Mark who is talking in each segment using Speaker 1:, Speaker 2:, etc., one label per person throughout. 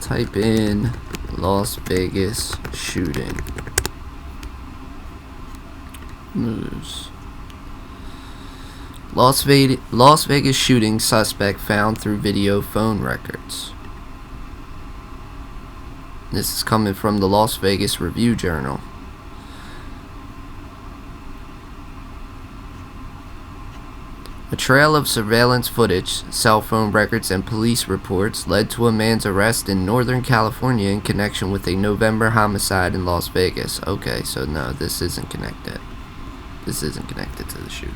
Speaker 1: type in Las Vegas shooting news. Las Vegas shooting suspect found through video phone records. This is coming from the Las Vegas Review Journal. A trail of surveillance footage, cell phone records, and police reports led to a man's arrest in Northern California in connection with a November homicide in Las Vegas. Okay, so no, this isn't connected. This isn't connected to the shooting.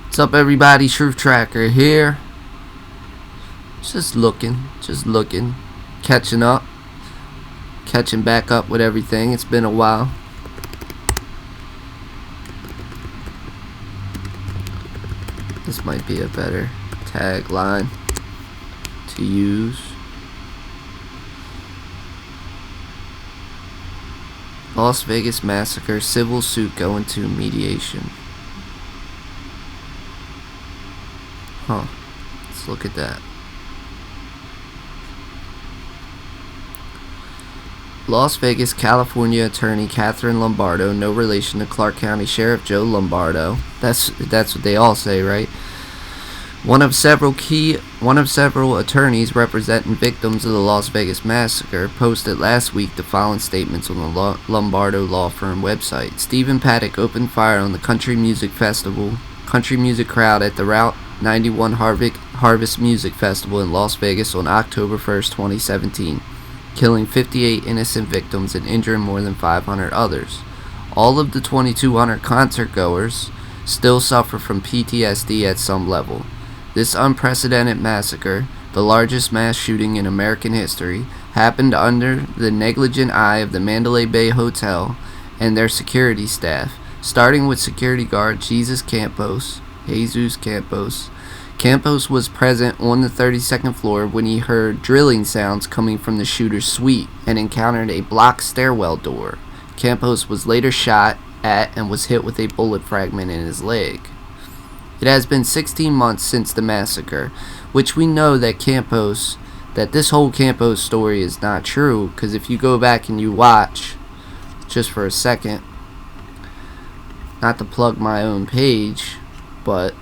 Speaker 1: What's up, everybody? Truth Tracker here. Just looking, catching back up with everything. It's been a while. This might be a better tagline to use. Las Vegas massacre, civil suit going to mediation. Huh. Let's look at that. Las Vegas, California attorney Catherine Lombardo, no relation to Clark County Sheriff Joe Lombardo. That's what they all say, right? One of several attorneys representing victims of the Las Vegas massacre posted last week the following statements on the Lombardo law firm website. Stephen Paddock opened fire on the country music crowd at the Route 91 Harvest Music Festival in Las Vegas on October 1st, 2017. Killing 58 innocent victims and injuring more than 500 others. All of the 2,200 concert goers still suffer from PTSD at some level. This unprecedented massacre, the largest mass shooting in American history, happened under the negligent eye of the Mandalay Bay Hotel and their security staff, starting with security guard Jesus Campos. Campos was present on the 32nd floor when he heard drilling sounds coming from the shooter's suite and encountered a blocked stairwell door. Campos was later shot at and was hit with a bullet fragment in his leg. It has been 16 months since the massacre, which we know that this whole Campos story is not true, because if you go back and you watch, just for a second, not to plug my own page, but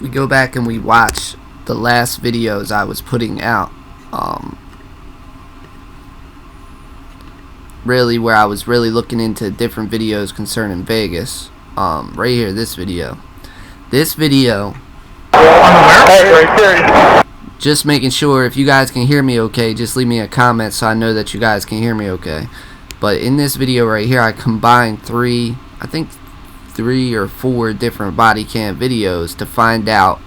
Speaker 1: we go back and we watch the last videos I was putting out, really where I was really looking into different videos concerning Vegas. Right here, this video, just making sure if you guys can hear me okay, just leave me a comment so I know that you guys can hear me okay. But in this video right here, I combined three or four different body cam videos to find out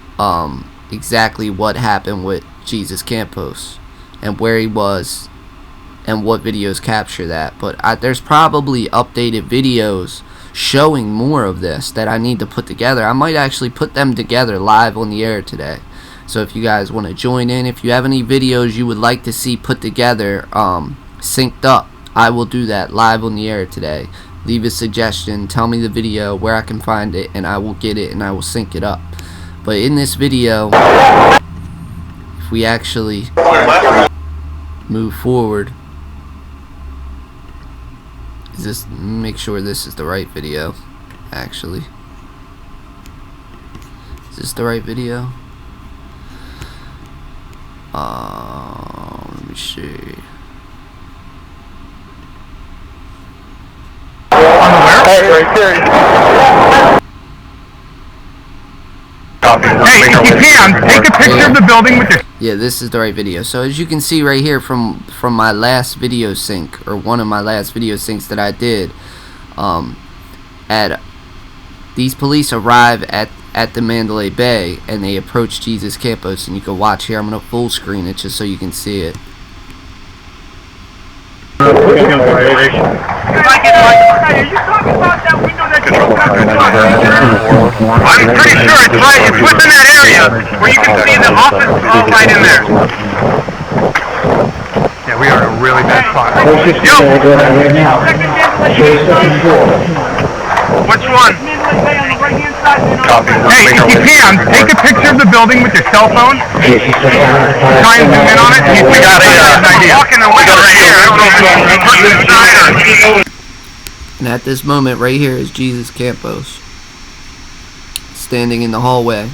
Speaker 1: exactly what happened with Jesus Campos and where he was and what videos capture that. But there's probably updated videos showing more of this that I need to put together. I might actually put them together live on the air today. So if you guys want to join in, if you have any videos you would like to see put together, synced up, I will do that live on the air today. Leave a suggestion, tell me the video, where I can find it, and I will get it and I will sync it up. But in this video, if we actually move forward, make sure this is the right video, actually. Is this the right video? Let me see.
Speaker 2: Right there. Hey, if you can, take a picture of the building with your...
Speaker 1: Yeah, this is the right video. So as you can see right here from my last video sync, or one of my last video syncs that I did, these police arrive at the Mandalay Bay and they approach Jesus Campos, and you can watch here. I'm gonna full screen it just so you can see it.
Speaker 2: Are you talking about that window that you opened up? I'm pretty sure it's right. It's within that area where you can see the office all right in there. Yeah, we are in a really bad spot. Yo! Which one? Hey, if you can, take a picture of the building with your cell phone. Try and zoom in on it. We got an idea. Walking the window right here. I don't know if it's a person inside or...
Speaker 1: And at this moment right here is Jesus Campos, standing in the hallway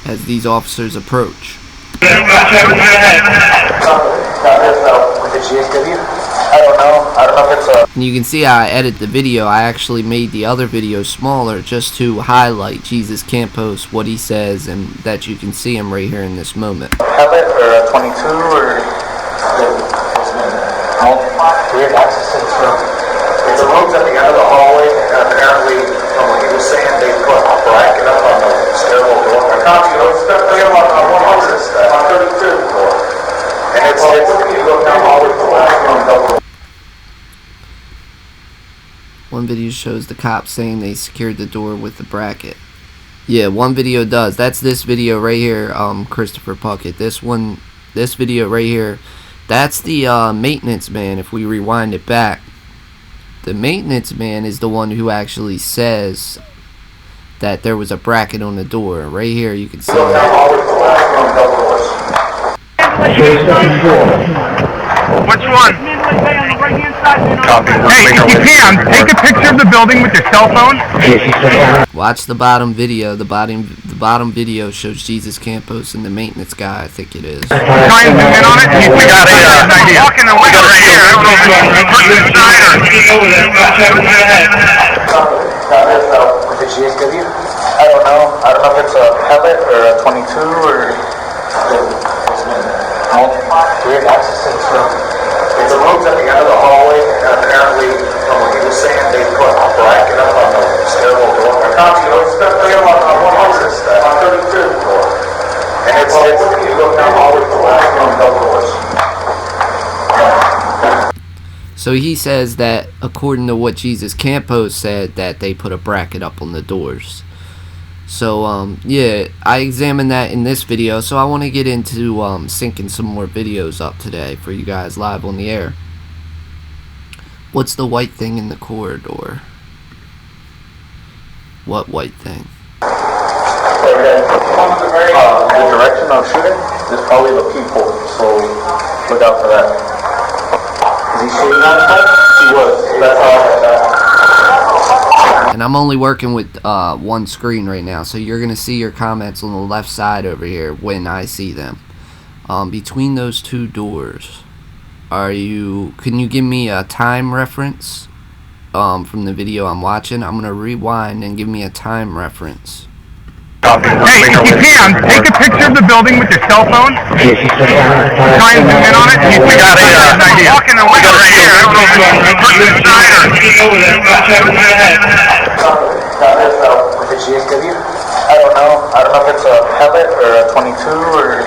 Speaker 1: as these officers approach.
Speaker 3: With the GSW? I don't know if it's a...
Speaker 1: And you can see how I edit the video. I actually made the other video smaller just to highlight Jesus Campos, what he says, and that you can see him right here in this moment.
Speaker 3: pellet or a 22 or... We have access to this room. It's a room's at the end of the hallway, and apparently, from what he was saying, they put a bracket up on the stairwell door. I can't, you know, it's definitely on 100, on 32 floor. And it's you go down all the way to the last room, double.
Speaker 1: One video shows the cops saying they secured the door with the bracket. Yeah, one video does. That's this video right here, Christopher Puckett. This video right here, that's the maintenance man. If we rewind it back, the maintenance man is the one who actually says that there was a bracket on the door. Right here, you can see
Speaker 2: Which one? Hey, if you can, take a picture of the building with your cell phone.
Speaker 1: Watch the bottom video. The bottom video shows Jesus Campos and the maintenance guy, I think it is.
Speaker 2: Try and zoom in on it. We got an idea. Walking the window right here. I don't know if it's a person inside or...
Speaker 3: With the GSW? I don't know if it's a pellet or a 22 or... We have access to this room. It's a room's at the end of the hallway, and apparently, from what he was saying, they put a bracket up on the stairwell door. I can't, you know, it's definitely on 100, on 32 floor. And it's you go down all the way to the last room, double doors.
Speaker 1: So he says that, according to what Jesus Campos said, that they put a bracket up on the doors. So, yeah, I examined that in this video, so I want to get into syncing some more videos up today for you guys live on the air. What's the white thing in the corridor? What white thing?
Speaker 3: The direction of shooting is probably the people, so look out for that. Is he shooting on his head? He was. That's all.
Speaker 1: And I'm only working with one screen right now, so you're going to see your comments on the left side over here when I see them. Between those two doors, can you give me a time reference from the video I'm watching? I'm going to rewind and give me a time reference.
Speaker 2: Hey, if you can, take a picture of the building with your cell phone. Try and zoom in on it. We got an idea. Walking the window right here. I don't know if it's a person inside or...
Speaker 3: With the GSW? I don't know if it's a pellet or a 22 or...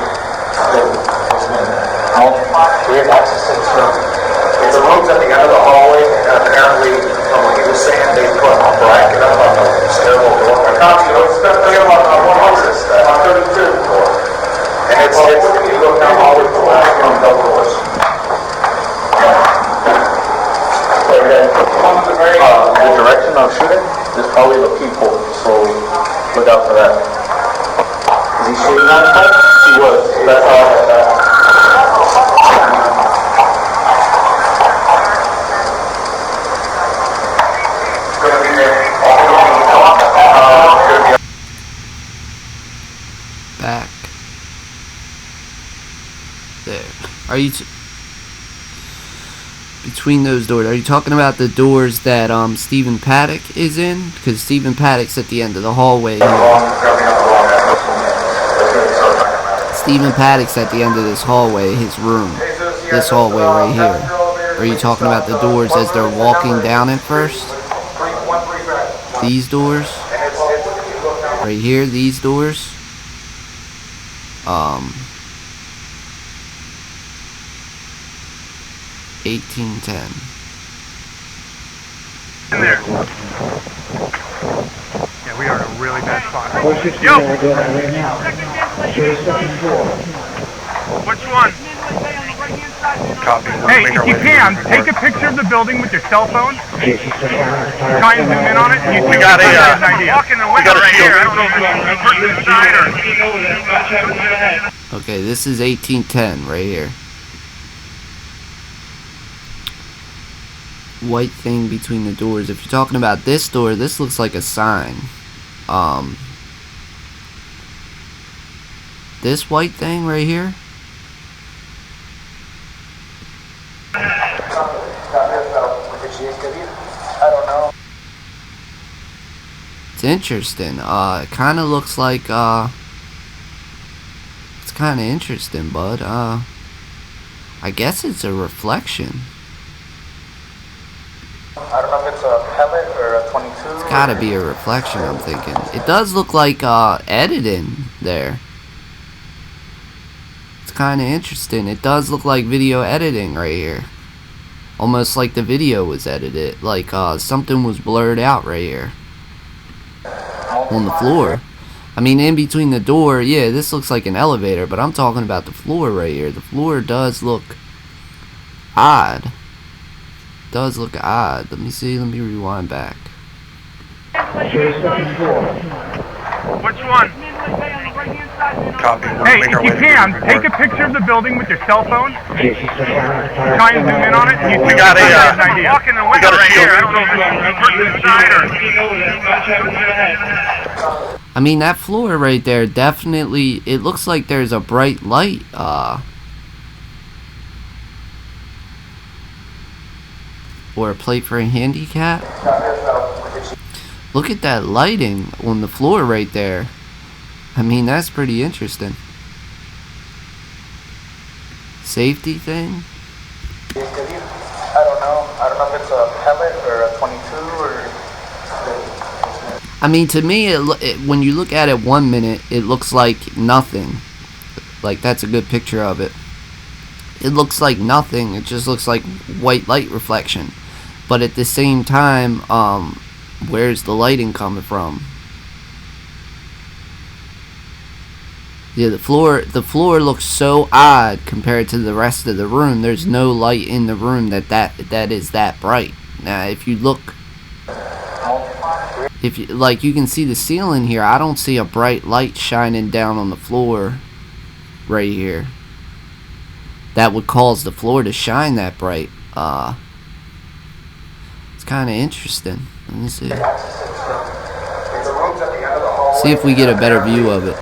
Speaker 3: We have access to this room. It's a room's at the end of the hallway, and apparently, from what he was saying, they put a bracket up on the stairwell door. I can't, you know, it's definitely on 100, on 32 floor. And it's you go down all the way to the last room, double doors. The direction of shooting is probably the people, so look out for that. Is he shooting on his head? He was. That's all.
Speaker 1: Back there. Are you between those doors? Are you talking about the doors that Stephen Paddock is in? Because Stephen Paddock's at the end of the hallway here. Stephen Paddock's at the end of this hallway, his room. This hallway right here. Are you talking about the doors as they're walking down at first? These doors? Right here, these doors? 1810.
Speaker 2: In there. Yeah, we are in a really bad spot. Yo! Which one? Copy. Hey, if you can, take a picture of the building with your cell phone. Try and zoom in on it. We got an idea. We got right here. I don't know if it's person inside or...
Speaker 1: Okay, this is 1810 right here. White thing between the doors. If you're talking about this door, this looks like a sign. This white thing right here. It's interesting. It kind of looks like, it's kind of interesting, bud. I guess it's a reflection.
Speaker 3: I don't know if it's a pellet or a 22.
Speaker 1: It's gotta be a reflection, I'm thinking. It does look like, editing there. It's kind of interesting. It does look like video editing right here. Almost like the video was edited. Like, something was blurred out right here. On the floor. I mean, in between the door, yeah, this looks like an elevator, but I'm talking about the floor right here. The floor does look odd. Does look odd. Let me see. Let me rewind back.
Speaker 2: Which one? Copy. Hey, if you can, take a picture of the building with your cell phone. Try and zoom in on it. We got an idea. We got right here. I don't know if it's person inside or...
Speaker 1: I mean, that floor right there definitely, it looks like there's a bright light, or a plate for a handicap. Look at that lighting on the floor right there. I mean, that's pretty interesting. Safety thing?
Speaker 3: I don't know. I don't know if it's a pellet or a 22 or...
Speaker 1: I mean, to me, when you look at it 1 minute, it looks like nothing. Like, that's a good picture of it. It looks like nothing. It just looks like white light reflection. But at the same time, where's the lighting coming from? Yeah, the floor looks so odd compared to the rest of the room. There's no light in the room that is that bright. Now, if you look, like, you can see the ceiling here. I don't see a bright light shining down on the floor right here. That would cause the floor to shine that bright. It's kind of interesting. Let me see. See if we get a better view of it.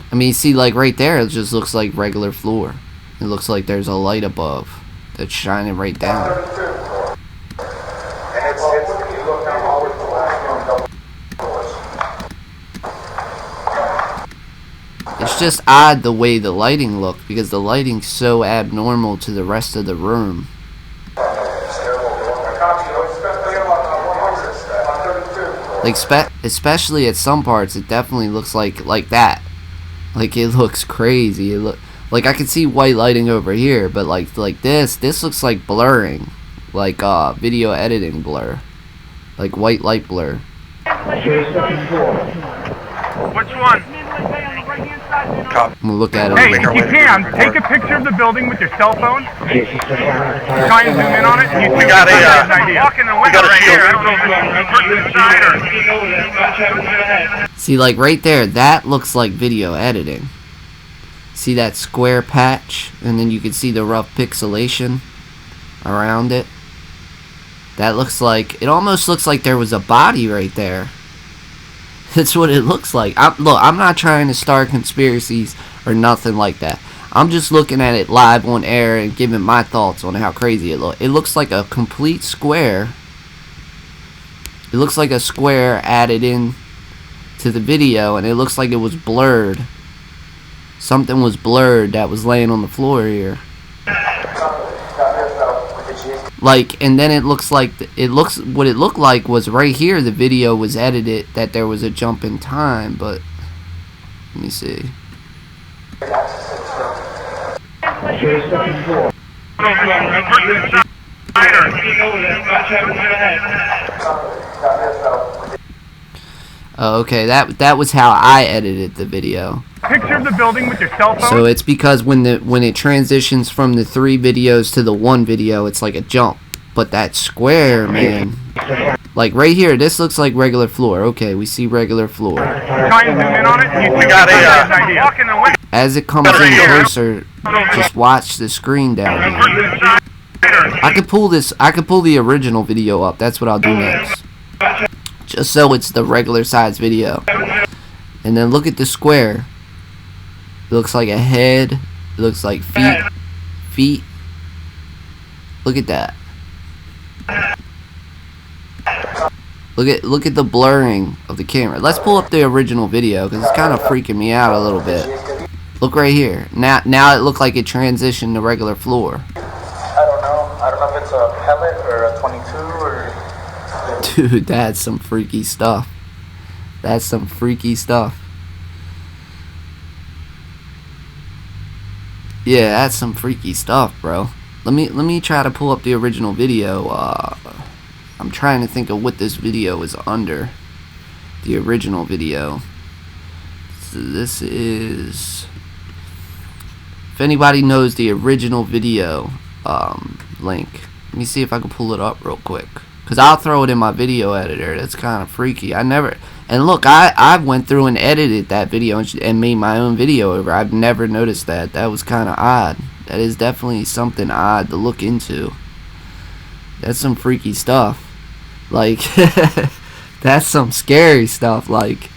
Speaker 1: I mean, see, like right there, it just looks like regular floor. It looks like there's a light above that's shining right down. It's just odd the way the lighting looked, because the lighting's so abnormal to the rest of the room. Like, especially at some parts, it definitely looks like that. Like, it looks crazy. Like, I can see white lighting over here, but like this looks like blurring, like video editing blur, like white light blur.
Speaker 2: Which one?
Speaker 1: I'm gonna look at it.
Speaker 2: Hey, if you can, take a picture of the building with your cell phone. Try and zoom in on it. We got an idea. We got right here. I don't know if it's person inside or...
Speaker 1: See, like right there, that looks like video editing. See that square patch, and then you can see the rough pixelation around it. That looks like, it almost looks like there was a body right there. That's what it looks like. Look, I'm not trying to start conspiracies or nothing like that. I'm just looking at it live on air and giving my thoughts on how crazy it looks. It looks like a complete square. It looks like a square added in to the video, and it looks like it was blurred. Something was blurred that was laying on the floor here. Like, and then it looks like, what it looked like was right here, the video was edited, that there was a jump in time, but, let me see. Okay, that was how I edited the video.
Speaker 2: Picture of the building with your cell phone.
Speaker 1: So it's because when it transitions from the 3 videos to the 1 video, it's like a jump. But that square, man, like right here, this looks like regular floor. Okay, we see regular floor.
Speaker 2: Try and zoom in on it. We got an idea.
Speaker 1: As it comes in closer, just watch the screen down here. I could pull the original video up. That's what I'll do next. Just so it's the regular size video. And then look at the square. It looks like a head. It looks like feet. Look at that. Look at the blurring of the camera. Let's pull up the original video because it's kind of freaking me out a little bit. Look right here. Now it looked like it transitioned to regular floor.
Speaker 3: I don't know if it's a pellet or a 22 or...
Speaker 1: Dude, that's some freaky stuff. That's some freaky stuff. Yeah, that's some freaky stuff, bro. Let me try to pull up the original video. I'm trying to think of what this video is under. The original video. So this is... If anybody knows the original video link, let me see if I can pull it up real quick. Because I'll throw it in my video editor. That's kind of freaky. And look, I went through and edited that video and made my own video over. I've never noticed that. That was kind of odd. That is definitely something odd to look into. That's some freaky stuff. Like, that's some scary stuff. Like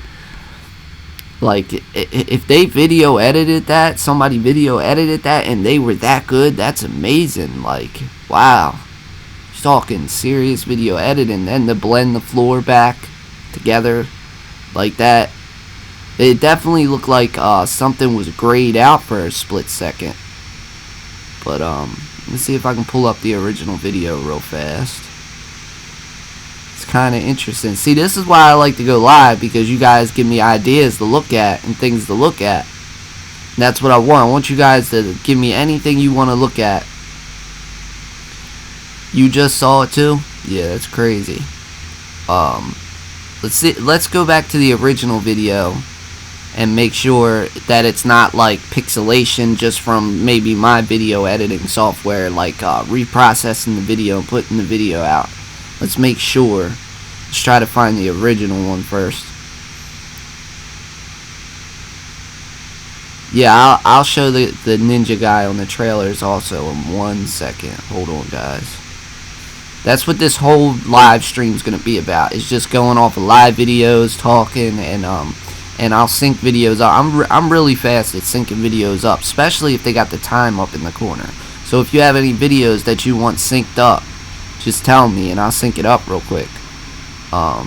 Speaker 1: if they video edited that, somebody video edited that, and they were that good, that's amazing. Like, wow. Talking serious video editing, and to blend the floor back together like that, it definitely looked like something was grayed out for a split second. But let's see if I can pull up the original video real fast. It's kind of interesting. See, this is why I like to go live, because you guys give me ideas to look at and things to look at. And that's what I want. I want you guys to give me anything you want to look at. You just saw it too? Yeah, that's crazy. Let's go back to the original video and make sure that it's not like pixelation just from maybe my video editing software, like reprocessing the video and putting the video out. Let's make sure. Let's try to find the original one first. Yeah, I'll show the ninja guy on the trailers also in 1 second. Hold on, guys. That's what this whole live stream is going to be about. It's just going off of live videos, talking, and I'll sync videos up. I'm really fast at syncing videos up, especially if they got the time up in the corner. So if you have any videos that you want synced up, just tell me and I'll sync it up real quick. I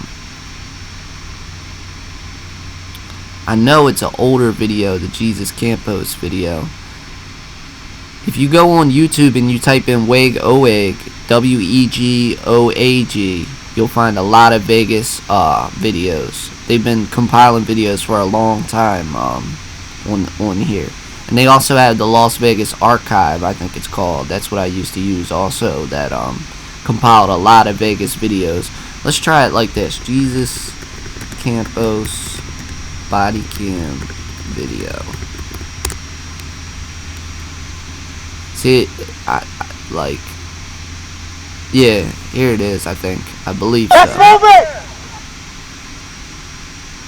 Speaker 1: know it's an older video, the Jesus Campos video. If you go on YouTube and you type in WEGOAG, WEGOAG, you'll find a lot of Vegas videos. They've been compiling videos for a long time on here. And they also have the Las Vegas Archive, I think it's called. That's what I used to use also, that compiled a lot of Vegas videos. Let's try it like this. Jesus Campos body cam video. See, I like, yeah, here it is, I think. I believe so.
Speaker 4: Let's move it!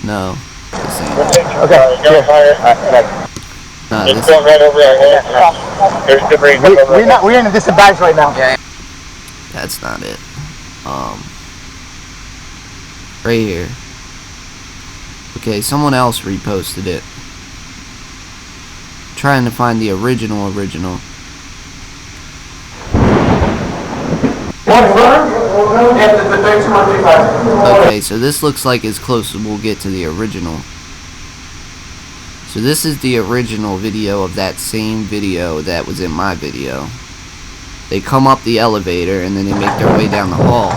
Speaker 1: No. This ain't.
Speaker 4: Okay,
Speaker 1: No,
Speaker 4: it's
Speaker 1: this,
Speaker 4: going right over our head. There's debris. We're in the distant bags right now. Yeah.
Speaker 1: that's not it. Right here. Okay, someone else reposted it. Trying to find the original. Okay, so this looks like as close as we'll get to the original. So this is the original video of that same video that was in my video. They come up the elevator and then they make their way down the hall.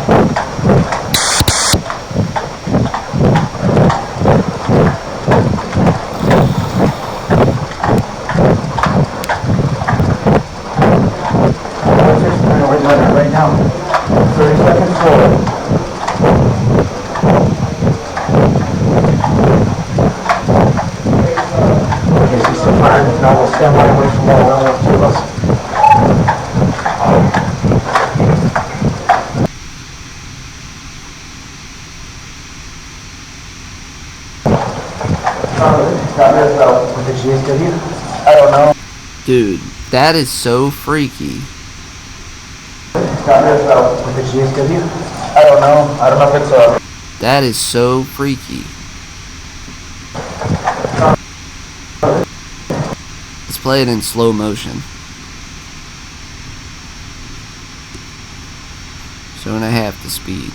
Speaker 4: Right now, 30 seconds forward. With the GSW? I don't know.
Speaker 1: Dude, that is so freaky.
Speaker 4: With the GSW? I don't know. I don't know if it's a...
Speaker 1: That is so freaky. Let's play it in slow motion. 2.5 the speed.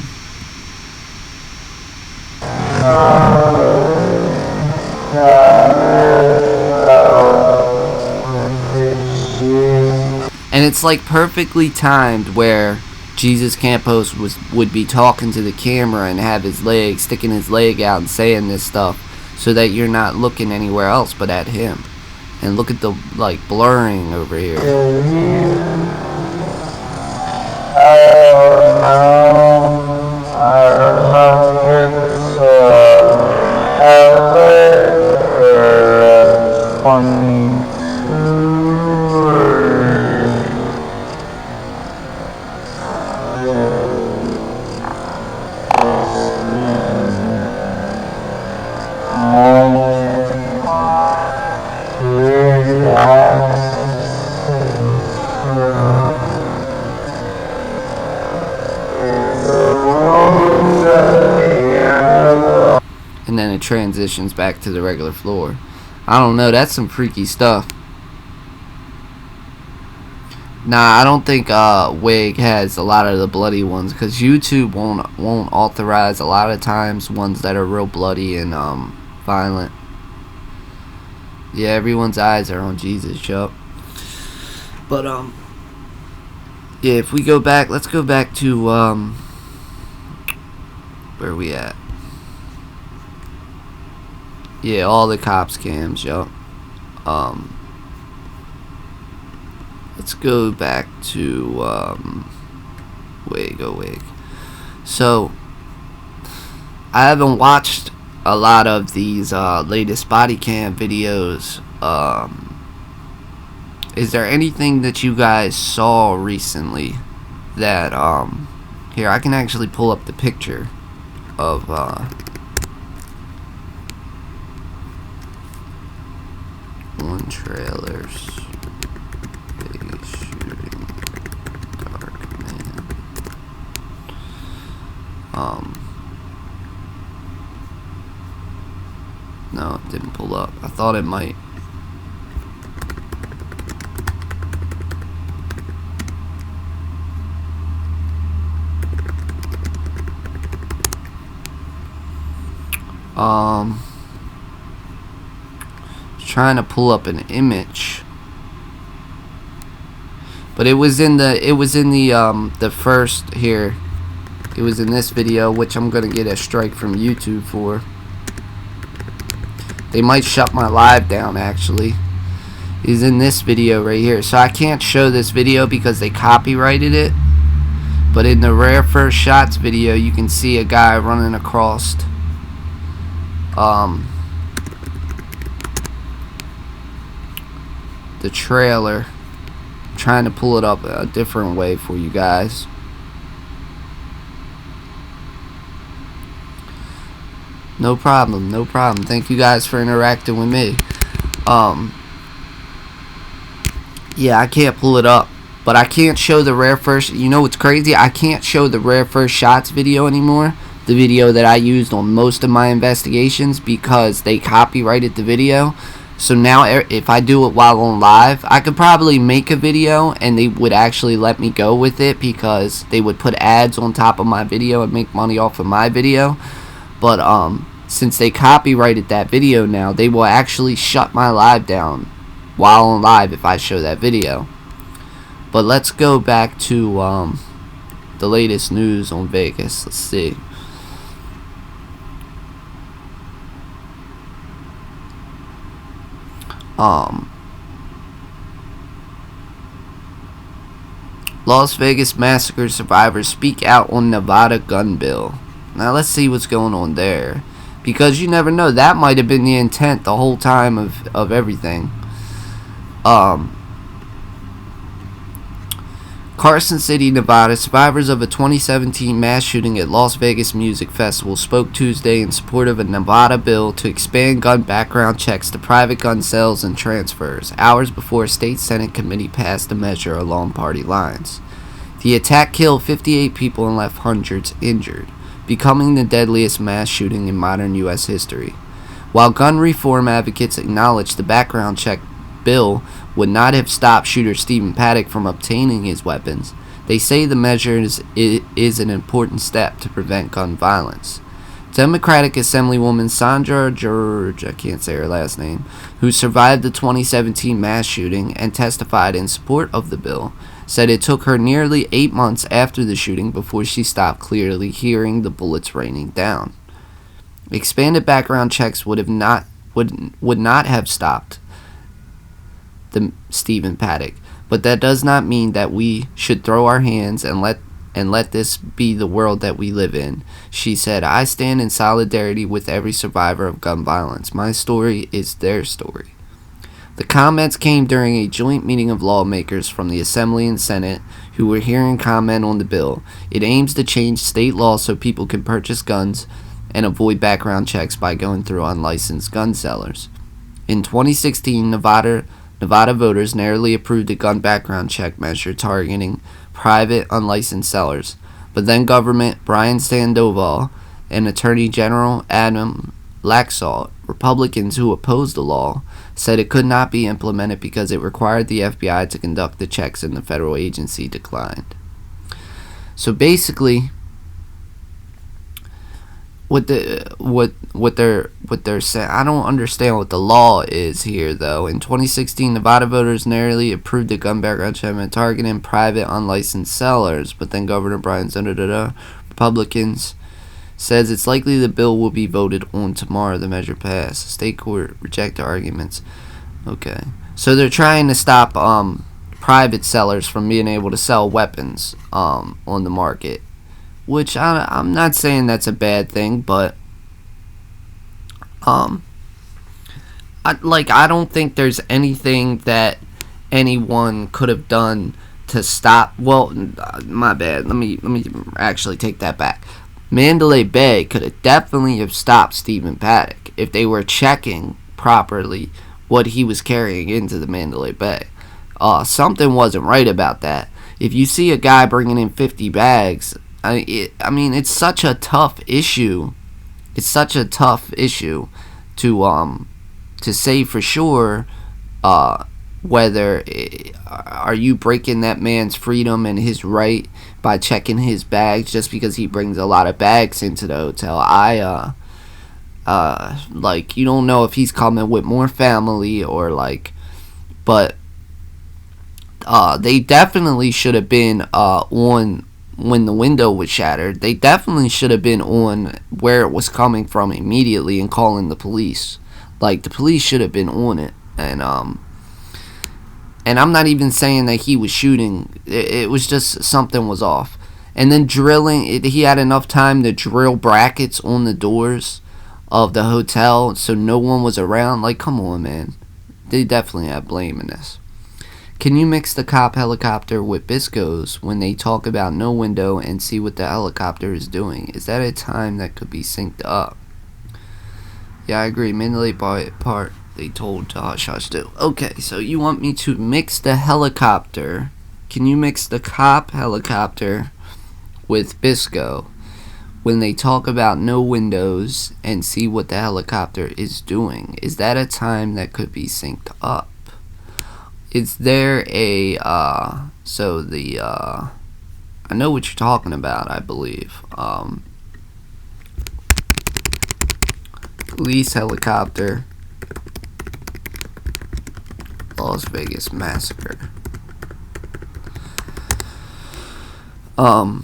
Speaker 1: And it's like perfectly timed where Jesus Campos would be talking to the camera and have his leg, sticking his leg out and saying this stuff so that you're not looking anywhere else but at him. And look at the like blurring over here. And then it transitions back to the regular floor. I don't know, that's some freaky stuff. Nah, I don't think WIG has a lot of the bloody ones, because YouTube won't authorize a lot of times ones that are real bloody and violent. Yeah, everyone's eyes are on Jesus, yup. But yeah, if we go back, let's go back to where are we at? Yeah, all the cops cams, yup. Let's go back to WIG. So I haven't watched a lot of these latest body cam videos. Is there anything that you guys saw recently that here, I can actually pull up the picture of on trailers, big shooting, dark man. No, it didn't pull up. I thought it might. Trying to pull up an image, but it was in the first here. It was in this video, which I'm gonna get a strike from YouTube for. They might shut my live down actually. Is in this video right here, so I can't show this video because they copyrighted it. But in the rare first shots video, you can see a guy running across the trailer. I'm trying to pull it up a different way for you guys. No problem, no problem. Thank you guys for interacting with me. Yeah, I can't pull it up, but I can't show the rare first. You know what's crazy? I can't show the rare first shots video anymore. The video that I used on most of my investigations, because they copyrighted the video. So now if I do it while on live, I could probably make a video and they would actually let me go with it, because they would put ads on top of my video and make money off of my video. But since they copyrighted that video now, they will actually shut my live down while on live if I show that video. But let's go back to the latest news on Vegas. Let's see. Las Vegas massacre survivors speak out on Nevada gun bill. Now let's see what's going on there, because you never know, that might have been the intent the whole time of everything. Carson City, Nevada, survivors of a 2017 mass shooting at Las Vegas Music Festival spoke Tuesday in support of a Nevada bill to expand gun background checks to private gun sales and transfers, hours before a state Senate committee passed the measure along party lines. The attack killed 58 people and left hundreds injured, becoming the deadliest mass shooting in modern U.S. history. While gun reform advocates acknowledge the background check bill would not have stopped shooter Stephen Paddock from obtaining his weapons, they say the measure is an important step to prevent gun violence. Democratic Assemblywoman Sandra George, I can't say her last name, who survived the 2017 mass shooting and testified in support of the bill, said it took her nearly 8 months after the shooting before she stopped clearly hearing the bullets raining down. Expanded background checks would not have stopped the Stephen Paddock, but that does not mean that we should throw our hands and let this be the world that we live in. She said, "I stand in solidarity with every survivor of gun violence. My story is their story." The comments came during a joint meeting of lawmakers from the Assembly and Senate who were hearing comment on the bill. It aims to change state law so people can purchase guns and avoid background checks by going through unlicensed gun sellers. In 2016, Nevada voters narrowly approved a gun background check measure targeting private unlicensed sellers, but then Governor Brian Sandoval and Attorney General Adam Laxalt, Republicans who opposed the law, said it could not be implemented because it required the FBI to conduct the checks and the federal agency declined. So basically, what they're saying, I don't understand what the law is here though. In 2016, Nevada voters narrowly approved the gun background check targeting private unlicensed sellers, but then Governor Brian Sandoval, Republicans, says it's likely the bill will be voted on tomorrow. The measure passed. State court rejected arguments. Okay, so they're trying to stop private sellers from being able to sell weapons on the market. Which I'm not saying that's a bad thing, but I don't think there's anything that anyone could have done to stop. Well, my bad. Let me actually take that back. Mandalay Bay could have definitely have stopped Stephen Paddock if they were checking properly what he was carrying into the Mandalay Bay. Something wasn't right about that. If you see a guy bringing in 50 bags. I mean, it's such a tough issue. It's such a tough issue to say for sure whether are you breaking that man's freedom and his right by checking his bags just because he brings a lot of bags into the hotel. You don't know if he's coming with more family or but they definitely should have been on. When the window was shattered, they definitely should have been on where it was coming from immediately and calling the police. The police should have been on it. And I'm not even saying that he was shooting. It was just something was off. And then drilling, he had enough time to drill brackets on the doors of the hotel so no one was around. Come on, man. They definitely have blame in this. Can you mix the cop helicopter with Bitsko's when they talk about no window and see what the helicopter is doing? Is that a time that could be synced up? Yeah, I agree. Mandalay part they told to hush hush do. Okay, so you want me to mix the helicopter. Can you mix the cop helicopter with Bitsko when they talk about no windows and see what the helicopter is doing? Is that a time that could be synced up? Is there a, I know what you're talking about, I believe. Police helicopter, Las Vegas massacre. I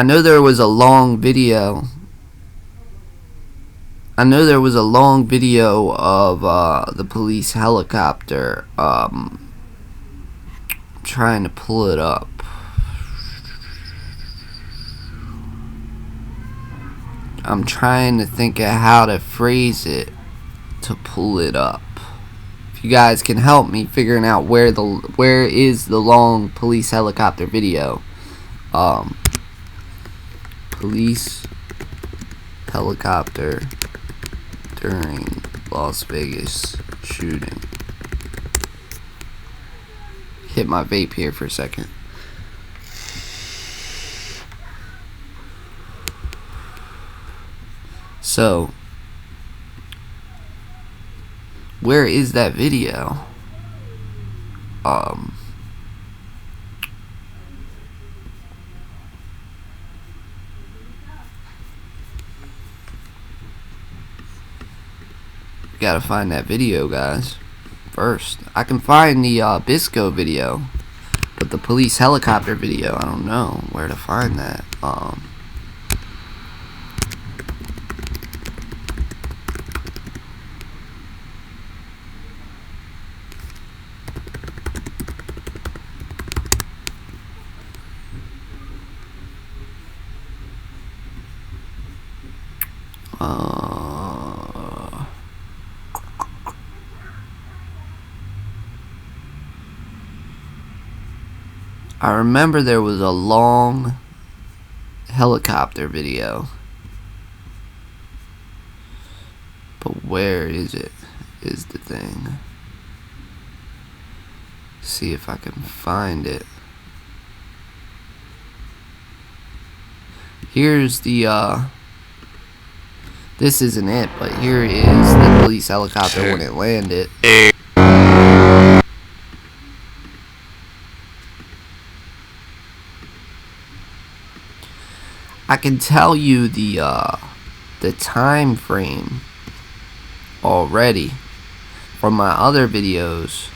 Speaker 1: know there was a long video. I know there was a long video of the police helicopter. I'm trying to pull it up. I'm trying to think of how to phrase it to pull it up. If you guys can help me figuring out where is the long police helicopter video. Police helicopter during Las Vegas shooting. Hit my vape here for a second. So, where is that video? Gotta find that video, guys. First, I can find the Bitsko video, but the police helicopter video, I don't know where to find that. I remember there was a long helicopter video, but where is it is the thing. See if I can find it. Here's the this isn't it, but here is the police helicopter when it landed. I can tell you the time frame already from my other videos,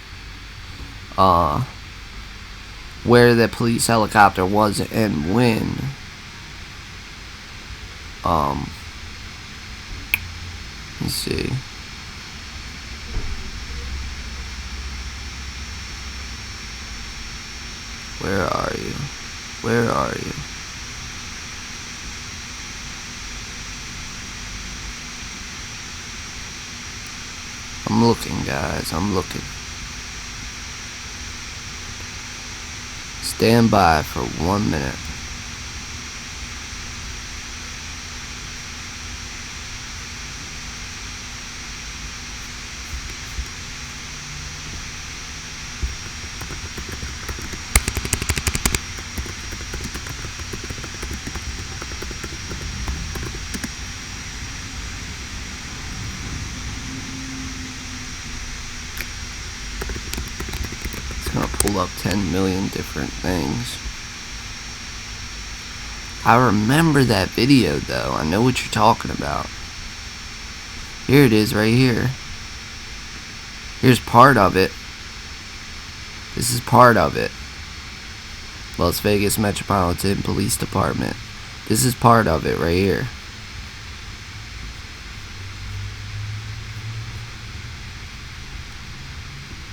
Speaker 1: where the police helicopter was and when. Let's see. Where are you? Where are you? I'm looking, guys. I'm looking. Stand by for 1 minute. Gonna pull up 10 million different things. I remember that video though. I know what you're talking about. Here it is right here. Here's part of it. This is part of it. Las Vegas Metropolitan Police Department. This is part of it right here.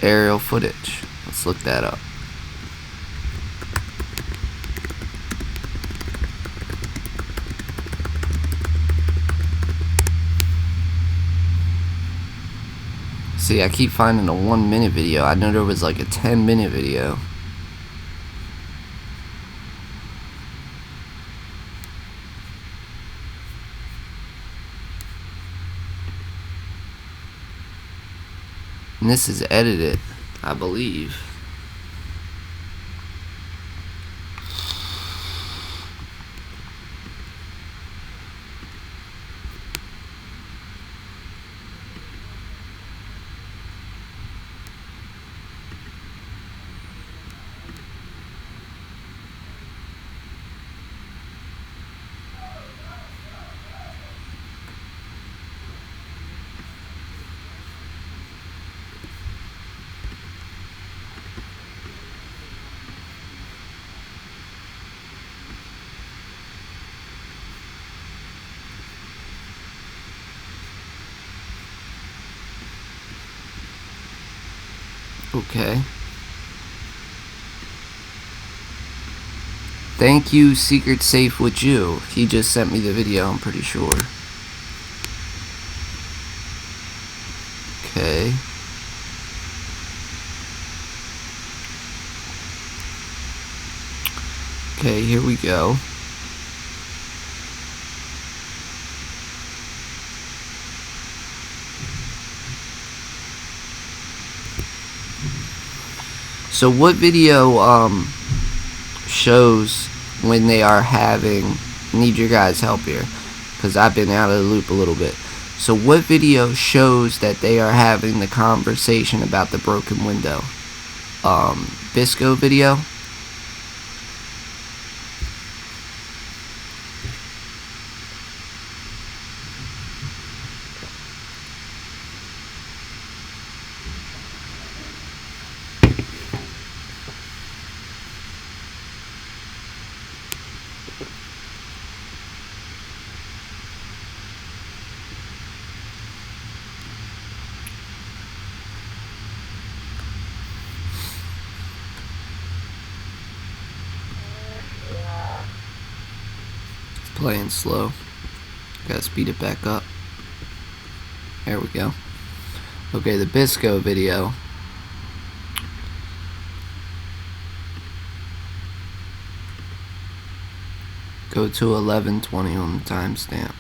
Speaker 1: Aerial footage. Let's look that up. See, I keep finding a 1 minute video. I know there was like a 10-minute video. And this is edited, I believe. Okay. Thank you, Secret Safe with You. He just sent me the video, I'm pretty sure. Okay. Okay, here we go. So what video shows when they are having, need your guys' help here, because I've been out of the loop a little bit. So what video shows that they are having the conversation about the broken window? Bitsko video? Playing slow. Gotta speed it back up. There we go. Okay, the Bitsko video. Go to 11:20 on the timestamp.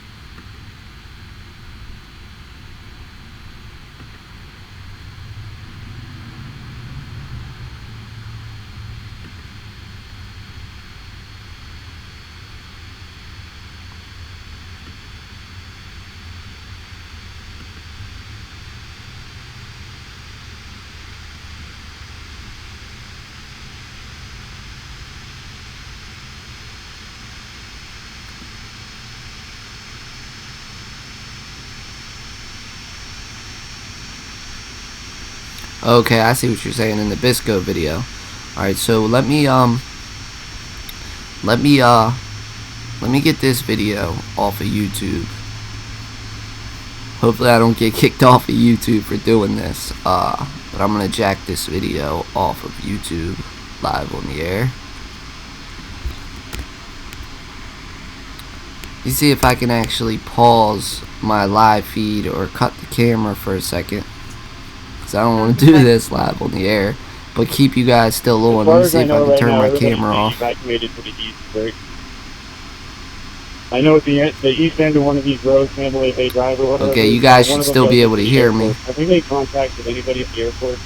Speaker 1: Okay, I see what you're saying in the Bitsko video. Alright, so let me get this video off of YouTube. Hopefully I don't get kicked off of YouTube for doing this. But I'm gonna jack this video off of YouTube live on the air. You see if I can actually pause my live feed or cut the camera for a second. I don't want to do this live on the air, but keep you guys still on. Let me see if I can turn my camera off.
Speaker 5: Evacuated to the east, right? I know at the east end of one of these roads, maybe if they drive or whatever.
Speaker 1: Okay, you guys should still be able to hear me.
Speaker 5: Have we made contact with anybody at the airport?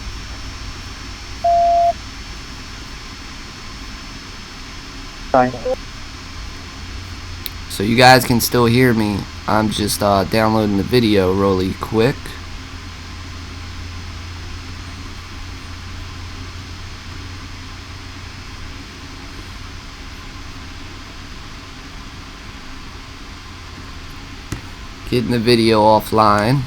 Speaker 5: Fine.
Speaker 1: So you guys can still hear me. I'm just downloading the video really quick. Getting the video offline.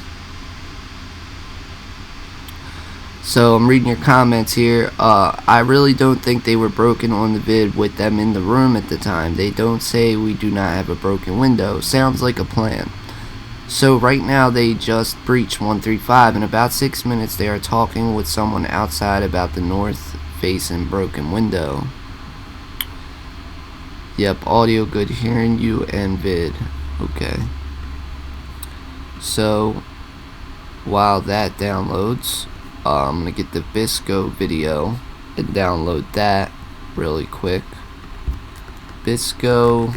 Speaker 1: So I'm reading your comments here. I really don't think they were broken on the vid with them in the room at the time. They don't say we do not have a broken window. Sounds like a plan. So right now they just breached 135. In about 6 minutes they are talking with someone outside about the north facing broken window. Yep, audio good, hearing you and vid. Okay. So while that downloads, I'm gonna get the Bitsko video and download that really quick. Bitsko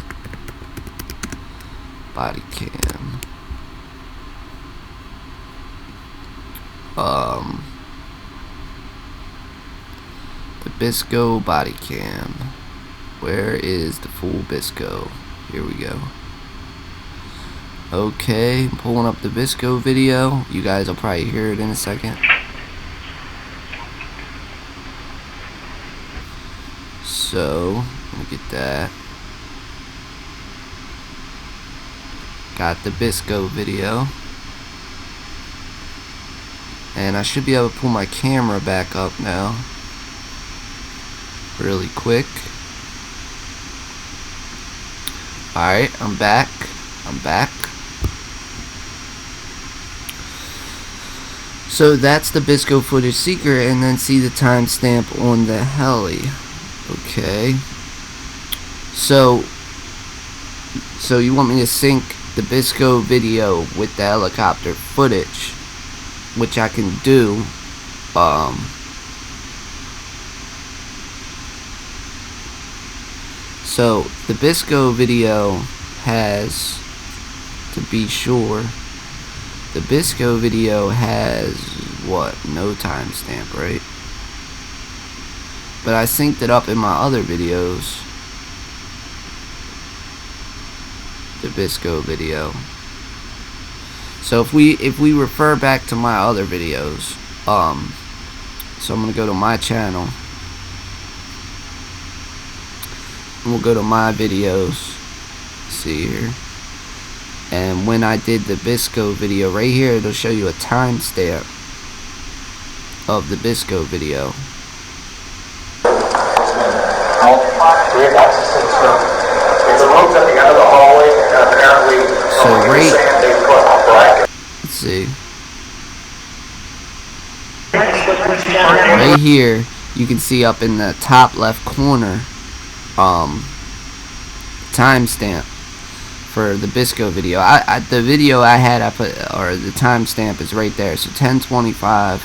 Speaker 1: body cam. The Bitsko body cam. Where is the full Bitsko? Here we go. Okay, pulling up the Bitsko video. You guys will probably hear it in a second. So, let me get that. Got the Bitsko video. And I should be able to pull my camera back up now. Really quick. Alright, I'm back. So that's the Bitsko footage seeker, and then see the timestamp on the heli. Okay. So you want me to sync the Bitsko video with the helicopter footage, which I can do. So the Bitsko video has, to be sure, the Bitsko video has what? No timestamp, right? But I synced it up in my other videos. The Bitsko video. So if we refer back to my other videos, so I'm gonna go to my channel. And we'll go to my videos. See here. And when I did the Bitsko video right here, it'll show you a timestamp of the Bitsko video.
Speaker 3: We have access to this room. It's a room at the end of the hallway, and apparently,
Speaker 1: So right,
Speaker 3: saying they put a bracket.
Speaker 1: let's see. Right here, you can see up in the top left corner, timestamp for the Bitsko video. The video I had, I put, or the timestamp is right there. So 10:25.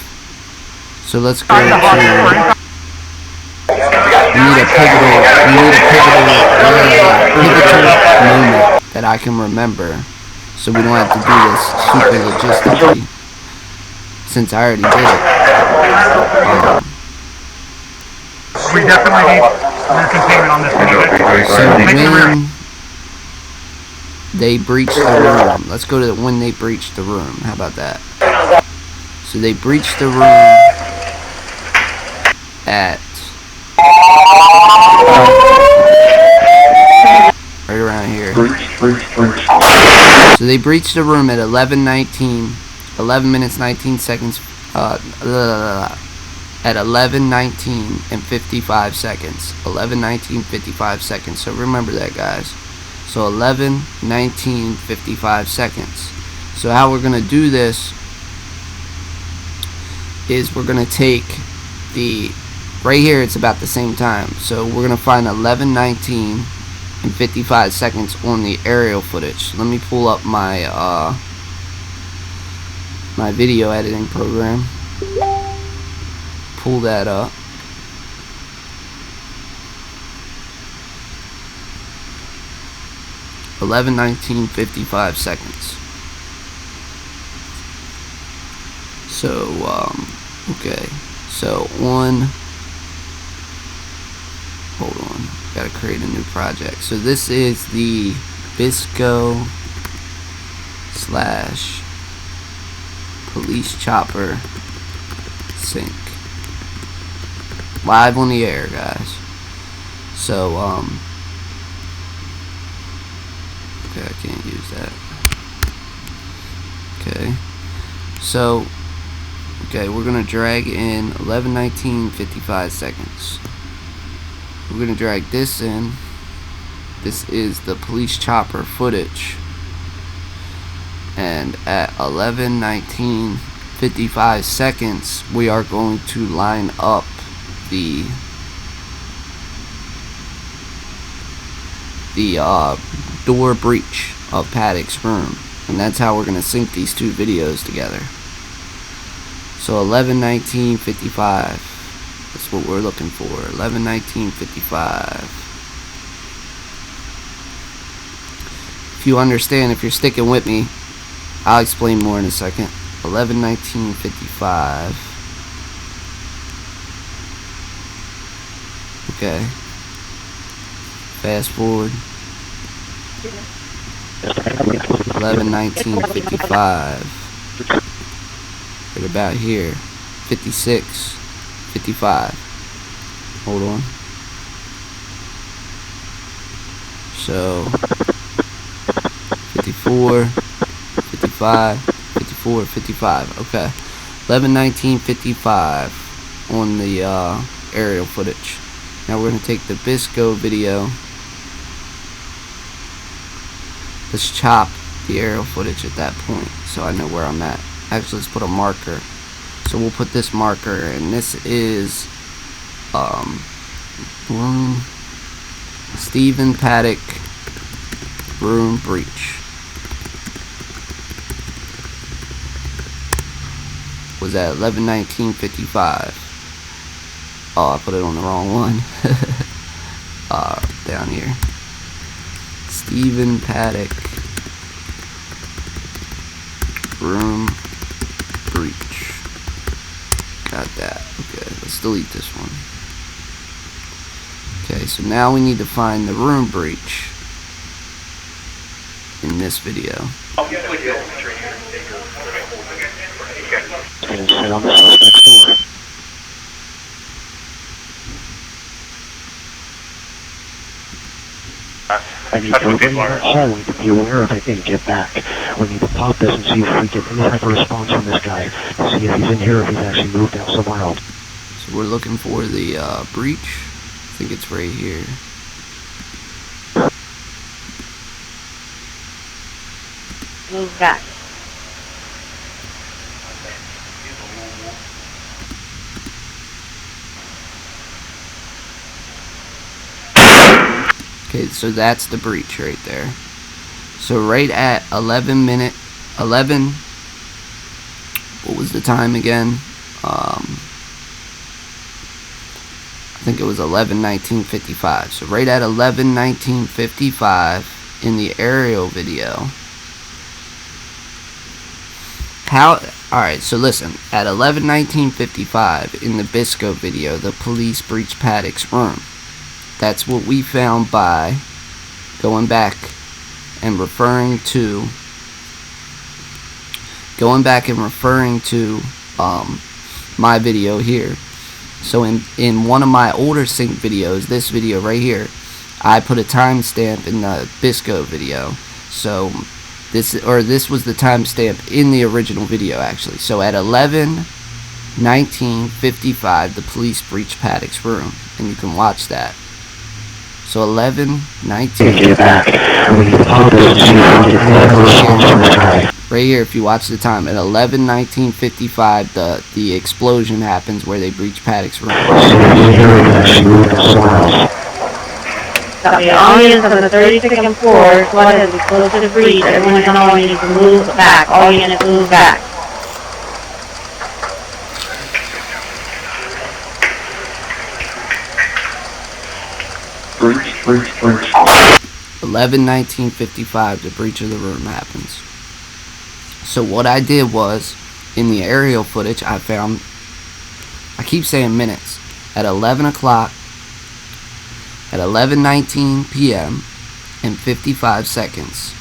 Speaker 1: So let's go to. We need a pivotal moment that I can remember, so we don't have to do this super logistically, since I already did it.
Speaker 2: We definitely need more containment on this video.
Speaker 1: So when they breached the room, let's go to when they breached the room. How about that? So they breached the room at right around here. So they breached the room at 11:19, 11 minutes 19 seconds, at 11:19 and 55 seconds. 11:19, 55 seconds. So remember that, guys. So 11:19, 55 seconds. So how we're gonna do this is we're gonna take the right here, it's about the same time. So we're gonna find 11:19 and 55 seconds on the aerial footage. Let me pull up my my video editing program. Pull that up. (11:19:55 seconds). So okay. So hold on, gotta create a new project. So this is the Bitsko / police chopper sync. Live on the air, guys. So okay, I can't use that. Okay. So okay, we're gonna drag in 11:19:55 seconds. We're gonna drag this in. This is the police chopper footage, and at 11:19:55 seconds, we are going to line up the door breach of Paddock's room, and that's how we're gonna sync these two videos together. So 11:19:55. That's what we're looking for. 11:19:55. If you understand, if you're sticking with me, I'll explain more in a second. 11:19:55. Okay. Fast forward. 11:19:55. Right about here. 56. 55. Hold on. So 54, 55, 54, 55. Okay. 11:19:55 on the aerial footage. Now we're gonna take the Bitsko video. Let's chop the aerial footage at that point, so I know where I'm at. Actually, let's put a marker. So we'll put this marker, and this is room Stephen Paddock room breach. Was at 11:19:55. Oh, I put it on the wrong one. down here. Stephen Paddock. Room breach. Got that. Okay, let's delete this one. Okay, so now we need to find the room breach in this video.
Speaker 6: And sit on the suspect's door. I need everybody in that hallway to be aware of it and get back. We need to pop this and see if we get any type of response from this guy. And see if he's in here or if he's actually moved out somewhere else.
Speaker 1: So we're looking for the breach. I think it's right here.
Speaker 7: Move back.
Speaker 1: Okay, so that's the breach right there. So right at 11, what was the time again? I think it was 11:19:55. So right at 11:19:55 in the aerial video. Alright, so listen, at 11:19:55 in the Bitsko video, the police breached Paddock's room. That's what we found by going back and referring to my video here. So in one of my older sync videos, this video right here, I put a timestamp in the Bitsko video. So this was the timestamp in the original video actually. So at 11:19:55 the police breached Paddock's room, and you can watch that. So 11:19.
Speaker 6: Get back. We need to pop this and see if we get any type of response from this guy.
Speaker 1: Right here, if you watch the time, at 11:19:55 the explosion happens where they breach Paddock's room.
Speaker 6: See if he's in here or if he's actually moved out somewhere else.
Speaker 7: The audience on the 32nd floor, go ahead and close to the breach. Everyone can all need to move back. All units move back.
Speaker 6: Breach.
Speaker 1: 11:19:55 the breach of the room happens. So what I did was, in the aerial footage, I found, I keep saying minutes, at 11 o'clock, at 11:19 p.m. and 55 seconds,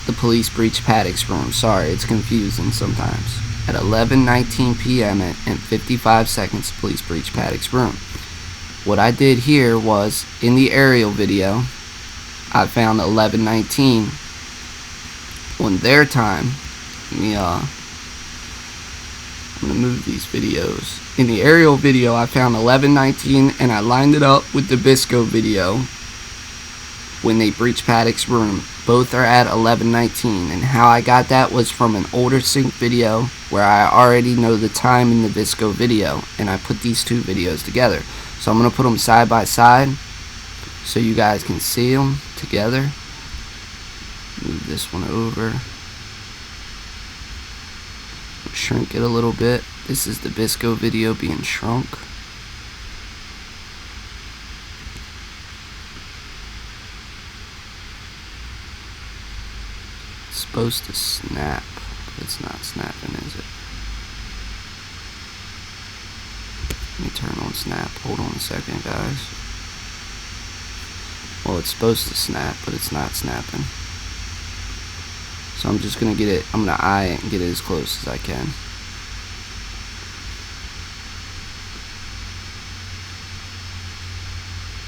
Speaker 1: the police breached Paddock's room. Sorry, it's confusing sometimes. At 11:19 p.m. and 55 seconds, the police breached Paddock's room. What I did here was, in the aerial video, I found 11:19 on their time. I'm gonna move these videos. In the aerial video, I found 11:19, and I lined it up with the Bitsko video when they breached Paddock's room. Both are at 11:19, and how I got that was from an older sync video where I already know the time in the Bitsko video, and I put these two videos together. So I'm gonna put them side by side so you guys can see them together. Move this one over. Shrink it a little bit. This is the Bitsko video being shrunk. It's supposed to snap, but it's not snapping, is it? Let me turn on snap. Hold on a second, guys. Well, it's supposed to snap, but it's not snapping. So I'm just gonna get it, I'm gonna eye it and get it as close as I can.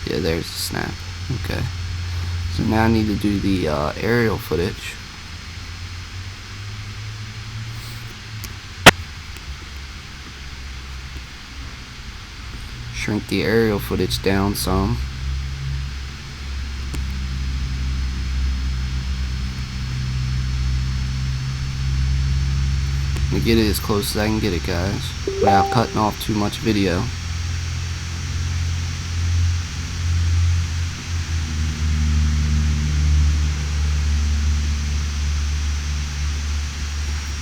Speaker 1: Yeah, there's the snap. Okay. So now I need to do the aerial footage. Shrink the aerial footage down some. To get it as close as I can get it, guys, without cutting off too much video.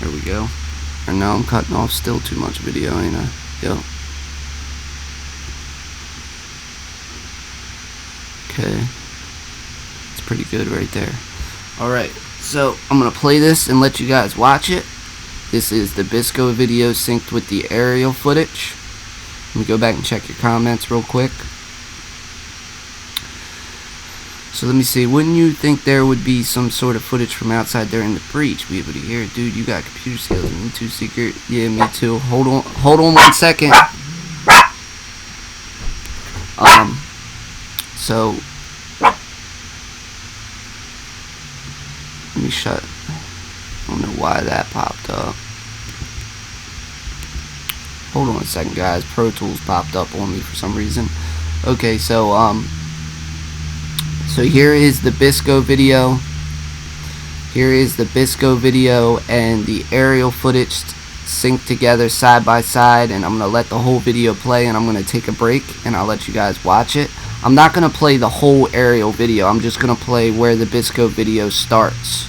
Speaker 1: There we go. And now I'm cutting off still too much video, ain't I? Yep. Okay. pretty good right there. Alright, so I'm going to play this and let you guys watch it. This is the Bitsko video synced with the aerial footage. Let me go back and check your comments real quick. So let me see, wouldn't you think there would be some sort of footage from outside during the breach? Be able to hear it. Dude, you got computer skills. Me too, secret. Yeah, me too. Hold on 1 second. So let me shut. I don't know why that popped up. Hold on a second, guys. Pro Tools popped up on me for some reason. Okay, so here is the Bitsko video. Here is the Bitsko video and the aerial footage synced together side by side, and I'm gonna let the whole video play, and I'm gonna take a break and I'll let you guys watch it. I'm not gonna play the whole aerial video. I'm just gonna play where the Bitsko video starts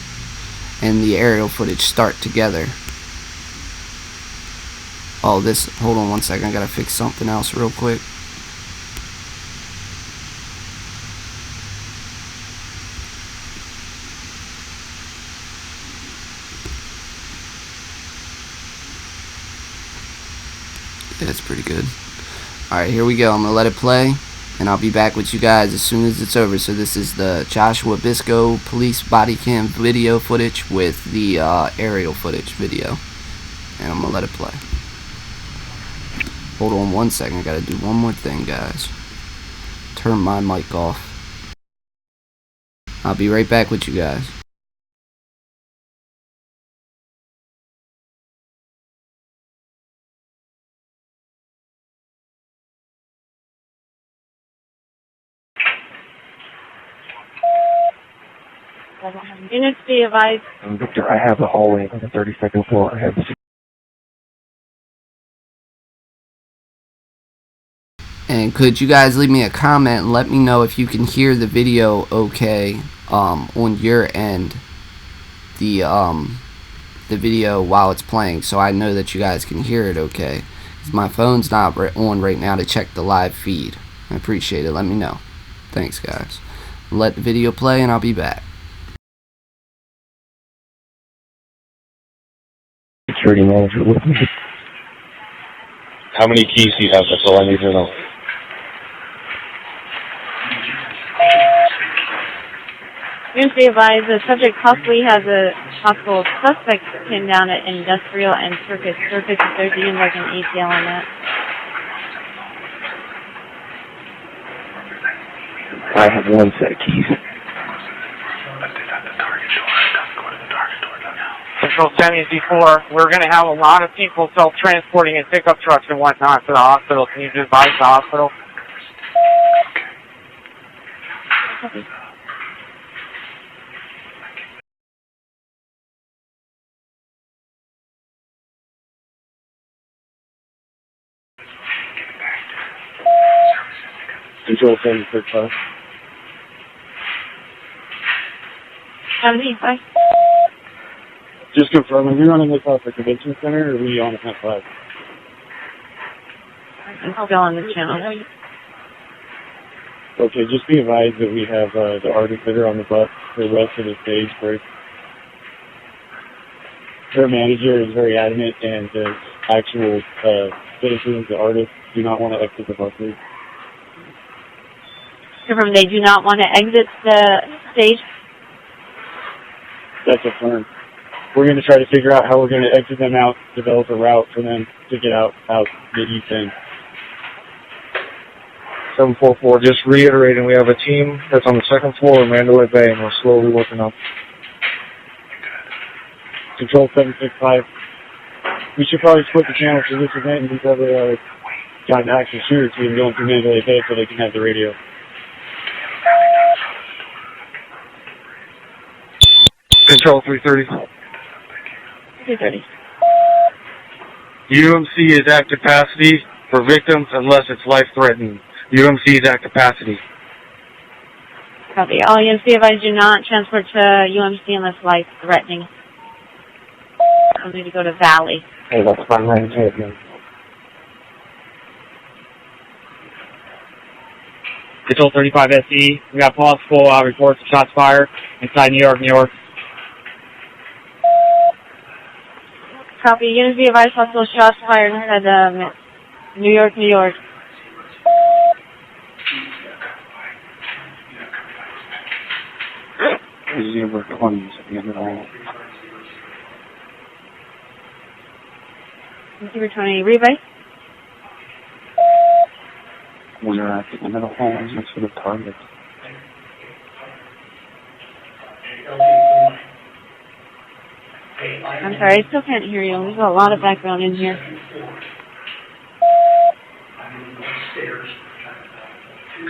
Speaker 1: and the aerial footage start together. Oh, this, hold on 1 second, I gotta fix something else real quick. Yeah, it's pretty good. Alright, here we go. I'm gonna let it play, and I'll be back with you guys as soon as it's over. So this is the Joshua Bitsko police body cam video footage with the aerial footage video, and I'm gonna let it play. Hold on 1 second, I gotta do one more thing, guys. Turn my mic off. I'll be right back with you guys.
Speaker 7: Units be advised.
Speaker 6: Victor, I have the hallway on the 32nd floor. I have the...
Speaker 1: And could you guys leave me a comment and let me know if you can hear the video okay on your end, the video while it's playing, so I know that you guys can hear it okay. 'Cause my phone's not on right now to check the live feed. I appreciate it. Let me know. Thanks, guys. Let the video play and I'll be back.
Speaker 6: Security manager with me.
Speaker 5: How many keys do you have? That's all I need to know.
Speaker 7: Units be advised, the subject possibly has a possible suspect pinned down at Industrial and Circus. Circus, if there's even like an ATL on that.
Speaker 6: I have one set of keys.
Speaker 8: Central 74, we're going to have a lot of people self-transporting in pickup trucks and whatnot to the hospital. Can you just advise the hospital?
Speaker 7: Okay.
Speaker 6: Control 765.
Speaker 7: 75.
Speaker 5: Just confirming, you're running this off the convention center, or are we on the 10-5?
Speaker 7: I'm still on the channel.
Speaker 5: Okay, just be advised that we have the artists that are on the bus for the rest of the stage break. Her manager is very adamant, and the actual citizens, the artists, do not want to exit the buses.
Speaker 7: Confirm they do not want to exit the stage.
Speaker 5: That's affirmed. We're going to try to figure out how we're going to exit them out, develop a route for them to get out the east end.
Speaker 9: 744, just reiterating, we have a team that's on the second floor of Mandalay Bay, and we're slowly working up.
Speaker 5: Control 765. We should probably split the channel for this event and these other got an active shooter team going through Mandalay Bay so they can have the radio.
Speaker 9: Control 330.
Speaker 7: 230.
Speaker 9: UMC is at capacity for victims unless it's life-threatening. UMC is at capacity.
Speaker 7: Copy. All UMC advised do not transport to UMC unless life-threatening. I'm going to go to Valley.
Speaker 6: Hey, that's fine. Right here, man.
Speaker 8: Control 35 SE. We got possible reports of shots fired inside New York, New York.
Speaker 7: Copy. Units be advised possible shots fired inside New York, New York.
Speaker 6: Zero 20s at the end of the hall.
Speaker 7: Zero 20. Rebase.
Speaker 6: We are at the end of the hall next to the target.
Speaker 7: I'm sorry, I still can't hear you. There's a lot of background in here.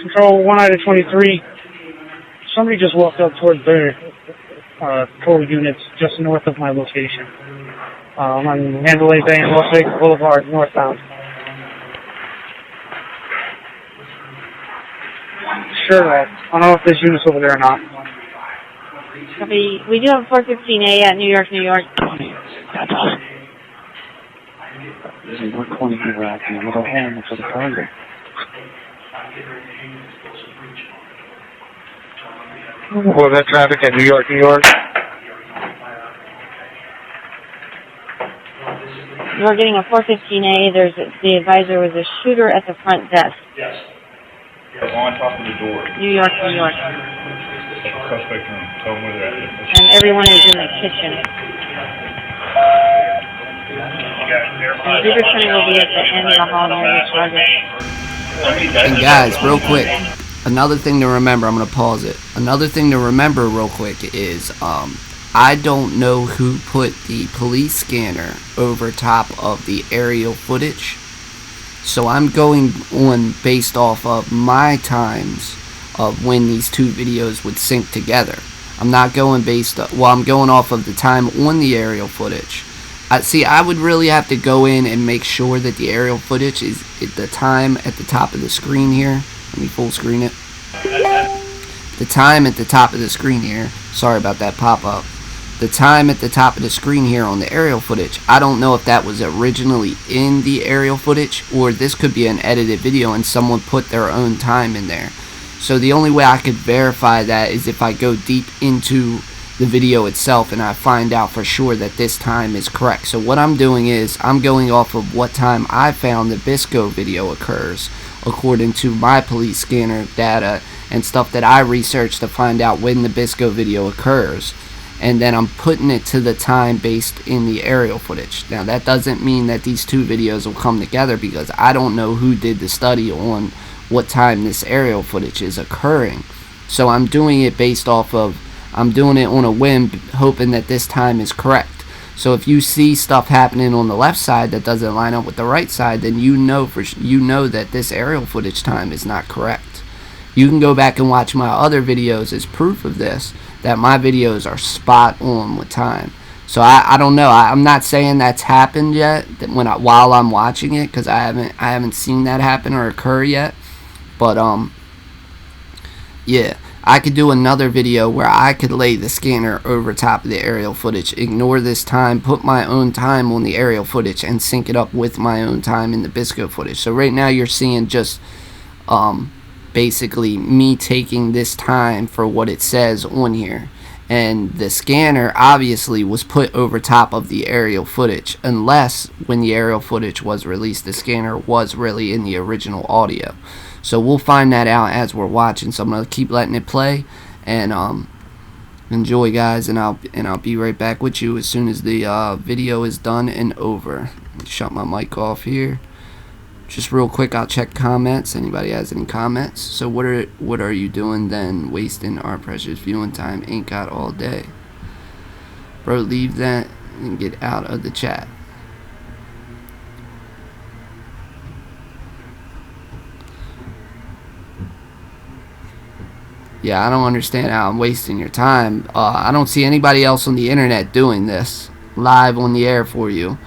Speaker 8: Control 1 out of 23. Somebody just walked up towards their patrol units just north of my location. On Mandalay Bay and Las Vegas Boulevard, northbound. Sure, I don't know if there's units over there or not.
Speaker 7: Copy. We do have 415A at New York, New York.
Speaker 6: 20. That's us. Zero 20, we're at the end of the hall next to the target.
Speaker 9: What was that traffic at New York, New York?
Speaker 7: We're getting a 415A. The advisor was a shooter at the front desk.
Speaker 2: Yes. On top of the door.
Speaker 7: New York, New York.
Speaker 2: Suspect room. Tell them where they're at.
Speaker 7: And everyone is in the kitchen. And Zebra 20 will be at the end of the hall near the target.
Speaker 1: And guys, real quick, another thing to remember, I'm going to pause it. Another thing to remember real quick is I don't know who put the police scanner over top of the aerial footage. So I'm going on based off of my times of when these two videos would sync together. I'm not going I'm going off of the time on the aerial footage. I would really have to go in and make sure that the aerial footage is at the time at the top of the screen here. Let me full screen it. The time at the top of the screen here. Sorry about that pop-up. The time at the top of the screen here on the aerial footage, I don't know if that was originally in the aerial footage or this could be an edited video and someone put their own time in there. So the only way I could verify that is if I go deep into the video itself and I find out for sure that this time is correct. So what I'm doing is I'm going off of what time I found the Bitsko video occurs according to my police scanner data and stuff that I researched to find out when the Bitsko video occurs. And then I'm putting it to the time based in the aerial footage. Now that doesn't mean that these two videos will come together because I don't know who did the study on what time this aerial footage is occurring. So I'm doing it based off of, I'm doing it on a whim, hoping that this time is correct. So if you see stuff happening on the left side that doesn't line up with the right side, then you know that this aerial footage time is not correct. You can go back and watch my other videos as proof of this, that my videos are spot on with time. So I don't know. I'm not saying that's happened yet while I'm watching it, because I haven't seen that happen or occur yet. But yeah, I could do another video where I could lay the scanner over top of the aerial footage, ignore this time, put my own time on the aerial footage, and sync it up with my own time in the Bitsko footage. So right now you're seeing just basically me taking this time for what it says on here, and the scanner obviously was put over top of the aerial footage, unless when the aerial footage was released the scanner was really in the original audio. So we'll find that out as we're watching, so I'm gonna keep letting it play and enjoy, guys, and I'll be right back with you as soon as the video is done and over. Shut my mic off here. Just real quick, I'll check comments. Anybody has any comments? So what are you doing then? Wasting our precious viewing time. Ain't got all day. Bro, leave that and get out of the chat. Yeah, I don't understand how I'm wasting your time. I don't see anybody else on the internet doing this live on the air for you.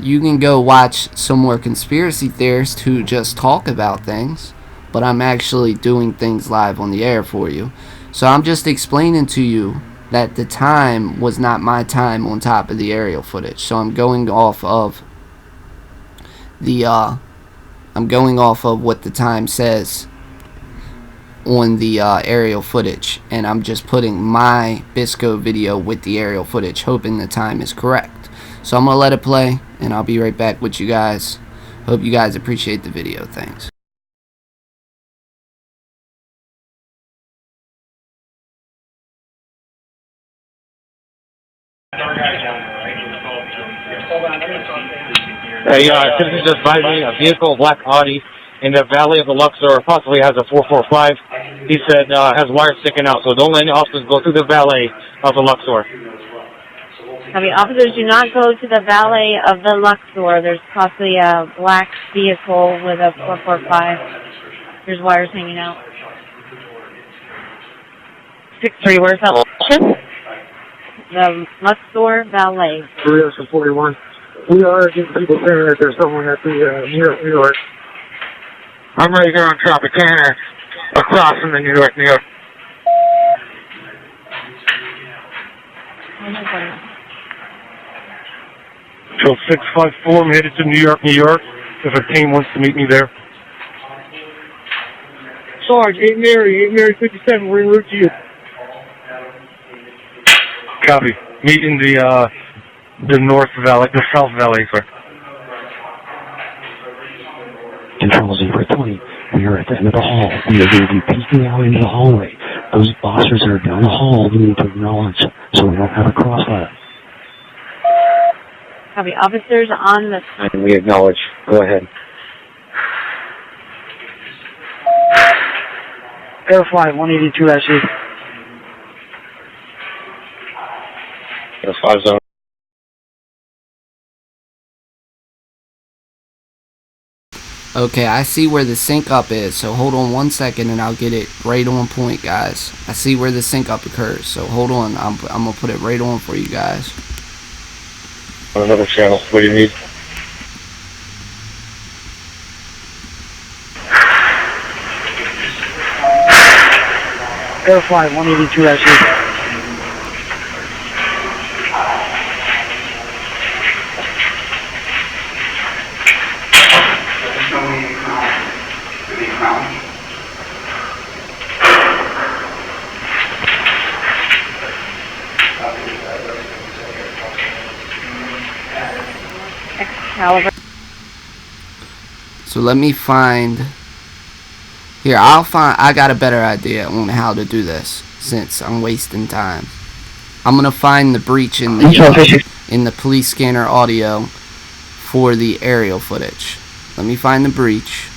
Speaker 1: You can go watch some more conspiracy theorists who just talk about things, but I'm actually doing things live on the air for you. So I'm just explaining to you that the time was not my time on top of the aerial footage. So I'm going off of what the time says on the aerial footage, and I'm just putting my Bitsko video with the aerial footage, hoping the time is correct. So I'm gonna let it play, and I'll be right back with you guys. Hope you guys appreciate the video. Thanks.
Speaker 9: Hey, citizens just advising a vehicle, black Audi, in the valley of the Luxor, possibly has a 445. He said has wires sticking out, so don't let any officers go through the valet of the Luxor.
Speaker 7: Copy. Officers, do not go to the valet of the Luxor. There's possibly a black vehicle with a 445. There's wires hanging out. 6-3, where's that location? The Luxor Valet.
Speaker 9: 41. We are getting people saying that there's someone at the New York. I'm right here on Tropicana, across from the New York. So 654, I'm headed to New York. If a team wants to meet me there. Sarge, 8 Mary 57, we're en route to you. Copy. Meet in the North Valley, the South Valley, sir.
Speaker 6: Control 020, we are at the end of the hall. We are going to be peeking out into the hallway. Those boxers that are down the hall, we need to acknowledge so we don't have a crossfire.
Speaker 7: Copy. Officers on the...
Speaker 6: And we acknowledge. Go ahead.
Speaker 8: Airfly 182 SE.
Speaker 9: That's 5 zone.
Speaker 1: Okay, I see where the sync up is, so hold on 1 second and I'll get it right on point, guys. I see where the sync up occurs, so hold on. I'm gonna put it right on for you guys.
Speaker 9: Another channel. What do you need?
Speaker 8: Airfly 182 SE.
Speaker 7: Caliber.
Speaker 1: So let me find... Here, I got a better idea on how to do this, since I'm wasting time. I'm gonna find the breach in the police scanner audio for the aerial footage. Let me find the breach.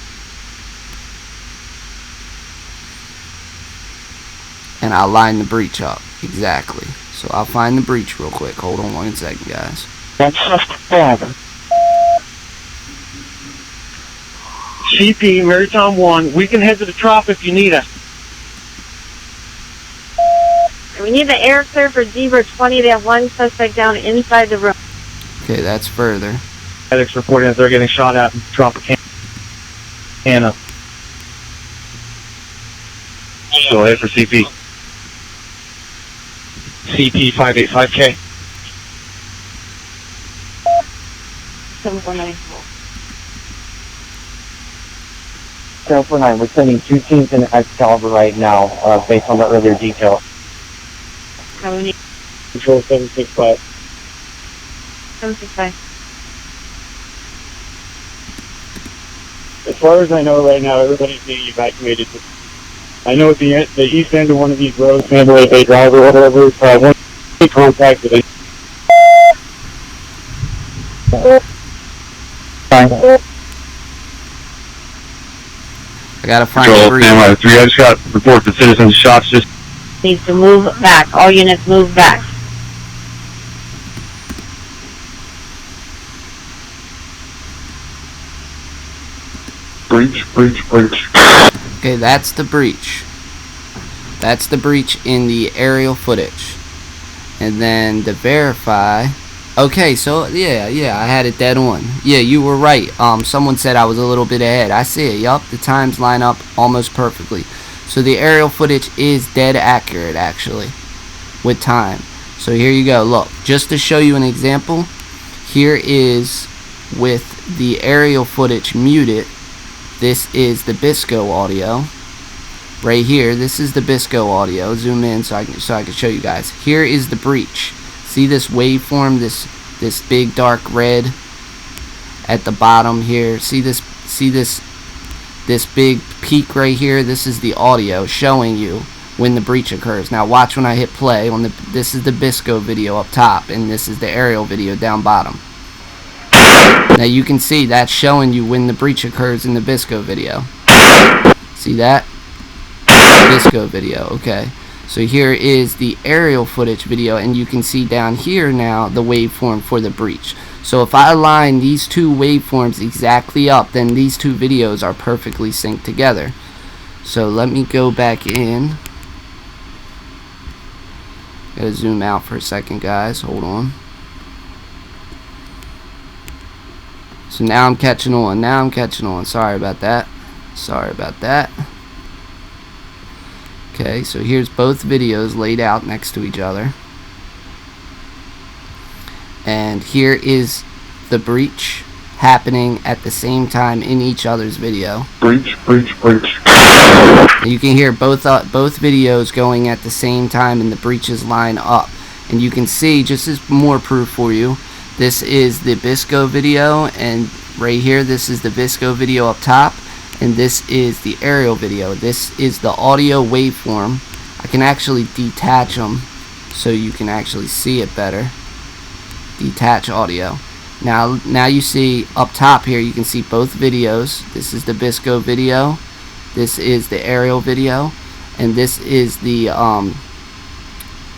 Speaker 1: And I'll line the breach up. Exactly. So I'll find the breach real quick. Hold on 1 second, guys.
Speaker 8: That's just bad. CP, Maritime 1, we can head to the Trop if you need us.
Speaker 7: We need the air clear for Zebra 20. They have one suspect down inside the room.
Speaker 1: Okay, that's further.
Speaker 8: Medics reporting that they're getting shot at in Tropicana.
Speaker 9: Go ahead for CP. CP 585K.
Speaker 7: 749.
Speaker 6: 749, we're sending 2 teams in Excalibur right now, based on the earlier detail.
Speaker 5: Control 765.
Speaker 7: 765.
Speaker 5: As far as I know right now, everybody's being evacuated. I know at the east end of one of these roads, Mandalay Bay Drive or whatever, one contacted it.
Speaker 1: I gotta find the breach.
Speaker 9: Control 3, I just got report for citizens shots. Just
Speaker 7: Needs to move back. All units move back.
Speaker 9: breach.
Speaker 1: Okay, that's the breach. That's the breach in the aerial footage. And then to verify... Okay, so yeah, I had it dead on. Yeah, you were right. Someone said I was a little bit ahead. I see it. Yup, the times line up almost perfectly. So the aerial footage is dead accurate, actually, with time. So here you go. Look, just to show you an example, here is with the aerial footage muted. This is the Bitsko audio. right here, this is the Bitsko audio. Zoom in so I can show you guys. Here is the breach. See this waveform, this big dark red at the bottom here. See this big peak right here. This is the audio showing you when the breach occurs. Now watch when I hit play on this is the Bitsko video up top, and this is the aerial video down bottom. Now you can see that's showing you when the breach occurs in the Bitsko video. See that? Bitsko video, okay. So here is the aerial footage video, and you can see down here now the waveform for the breach. So if I align these two waveforms exactly up, then these two videos are perfectly synced together. So let me go back in. Gotta zoom out for a second, guys. Hold on. So now I'm catching on. Now I'm catching on. Sorry about that. Sorry about that. Okay, so here's both videos laid out next to each other. And here is the breach happening at the same time in each other's video.
Speaker 6: Breach.
Speaker 1: And you can hear both videos going at the same time, and the breaches line up. And you can see, just as more proof for you, this is the Bitsko video, and right here this is the Bitsko video up top, and this is the aerial video. This is the audio waveform. I can actually detach them so you can actually see it better. Detach audio. Now you see up top here, you can see both videos. This is the Bitsko video, this is the aerial video, and this is the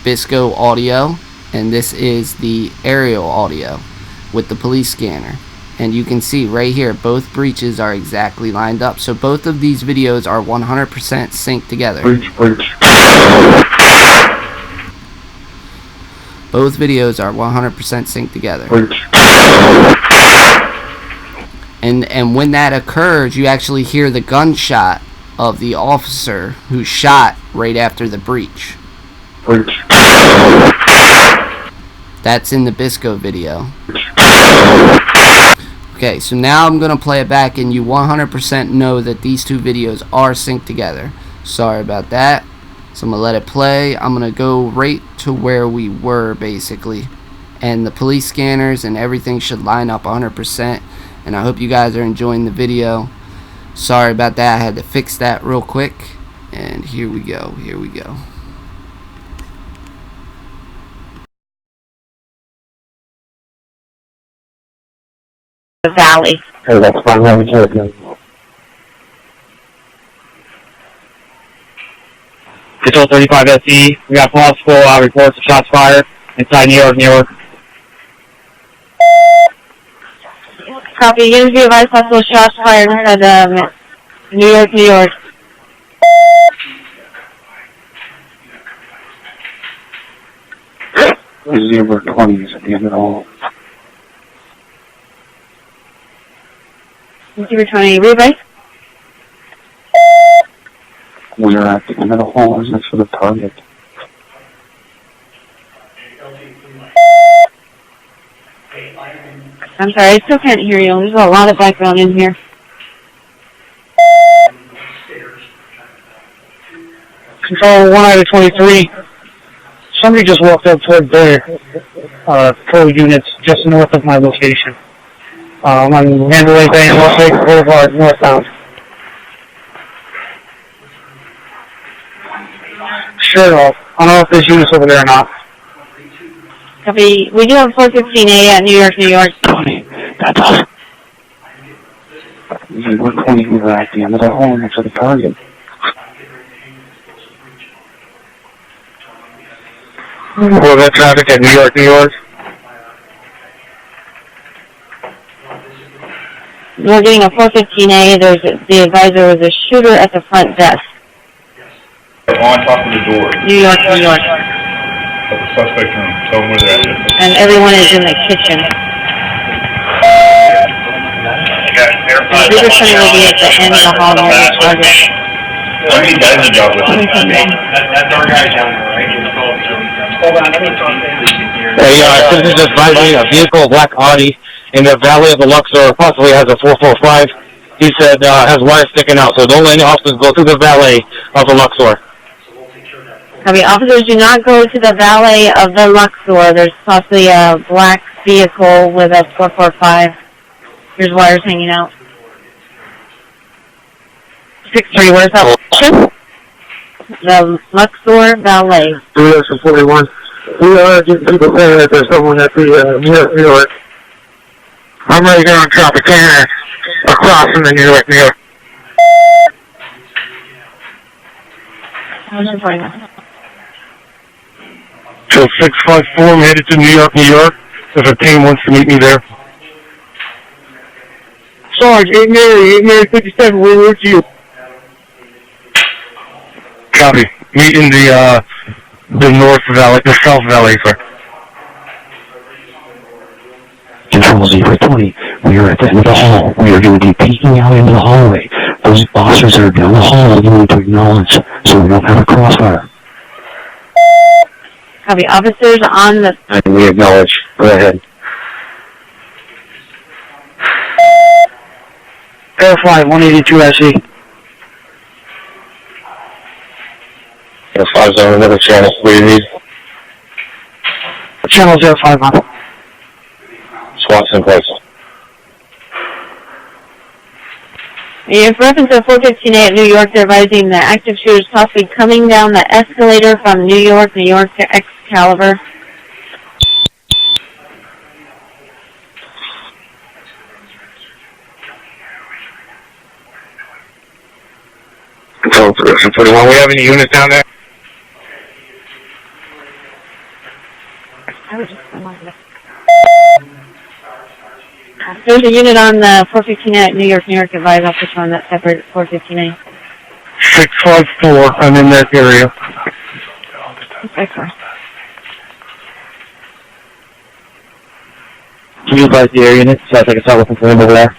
Speaker 1: Bitsko audio, and this is the aerial audio with the police scanner. And you can see right here both breaches are exactly lined up. So both of these videos are 100% synced together. Both videos are 100% synced together. And when that occurs, you actually hear the gunshot of the officer who shot right after the breach. That's in the Bitsko video. Okay, so now I'm going to play it back, and you 100% know that these two videos are synced together. Sorry about that. So I'm going to let it play. I'm going to go right to where we were, basically. And the police scanners and everything should line up 100%. And I hope you guys are enjoying the video. Sorry about that. I had to fix that real quick. And here we go. Here we go.
Speaker 7: The valley.
Speaker 5: Hey, that's fine. Let me hear it. Control 35 SE. We got possible reports of shots fired inside New York, New York.
Speaker 7: Copy. Units be advised possible shots fired inside New York, New York.
Speaker 6: 020s at the end of the hall.
Speaker 7: 020, readbase.
Speaker 6: We are at the end of the hall. Is next to the target.
Speaker 7: I'm sorry, I still can't hear you. There's a lot of background in here.
Speaker 8: Control 1 out of 23. Somebody just walked up toward their patrol units just north of my location. On Mandalay Bay and Las Vegas Boulevard, northbound. Sure, I don't know if there's units over there or not.
Speaker 7: Copy. We do have 415A at New York, New York.
Speaker 6: That's us. 020, we are at the end of the hall next to the target.
Speaker 5: Well, that traffic at New York, New York.
Speaker 7: We're getting a 415A. The advisor was a shooter at the front desk.
Speaker 10: On top of the door.
Speaker 7: New York, New York.
Speaker 10: Of the suspect room. Tell them where they're at.
Speaker 7: And everyone is in the kitchen. The shooter center will be at the end of the hall near the target.
Speaker 10: How many guys are job with
Speaker 7: That's
Speaker 10: our guy down there, right?
Speaker 5: Hey, citizens advising a vehicle, black Audi, in the valley of the Luxor, possibly has a 445. He said has wires sticking out, so don't let any officers go through the valet
Speaker 9: of the Luxor.
Speaker 7: Copy. Officers, do not go to the valet of the Luxor. There's possibly a black vehicle with a 445. There's wires hanging out. 6-3, where's that location? The Luxor Valet.
Speaker 5: 41. We are getting people saying that there's someone at the New York. I'm ready to go on Tropicana across from the New York. So 654, I'm headed to New York. If a team wants to meet me there. Sarge, 8 Mary 57, where were you? Copy. Meet in the North Valley, the South Valley, sir.
Speaker 6: Control 020, we are at the end of the hall. We are going to be peeking out into the hallway. Those officers that are down the hall, you need to acknowledge so we don't have a crossfire.
Speaker 7: Copy. Officers on the...
Speaker 5: And we acknowledge. Go ahead. Verify, 182 SE.
Speaker 9: Yes, 5 zone, another channel. What do you need?
Speaker 5: Channel 05, man.
Speaker 9: SWAT's in place.
Speaker 7: In reference to 415A at New York, they're advising the active shooters possibly coming down the escalator from New York to Excalibur.
Speaker 9: Control 41, we have any units down there?
Speaker 7: There's a unit on the 415A at New York, advise officer on that separate 415A.
Speaker 5: 654, I'm in that area. Can you advise the area unit so I can start looking for him over there?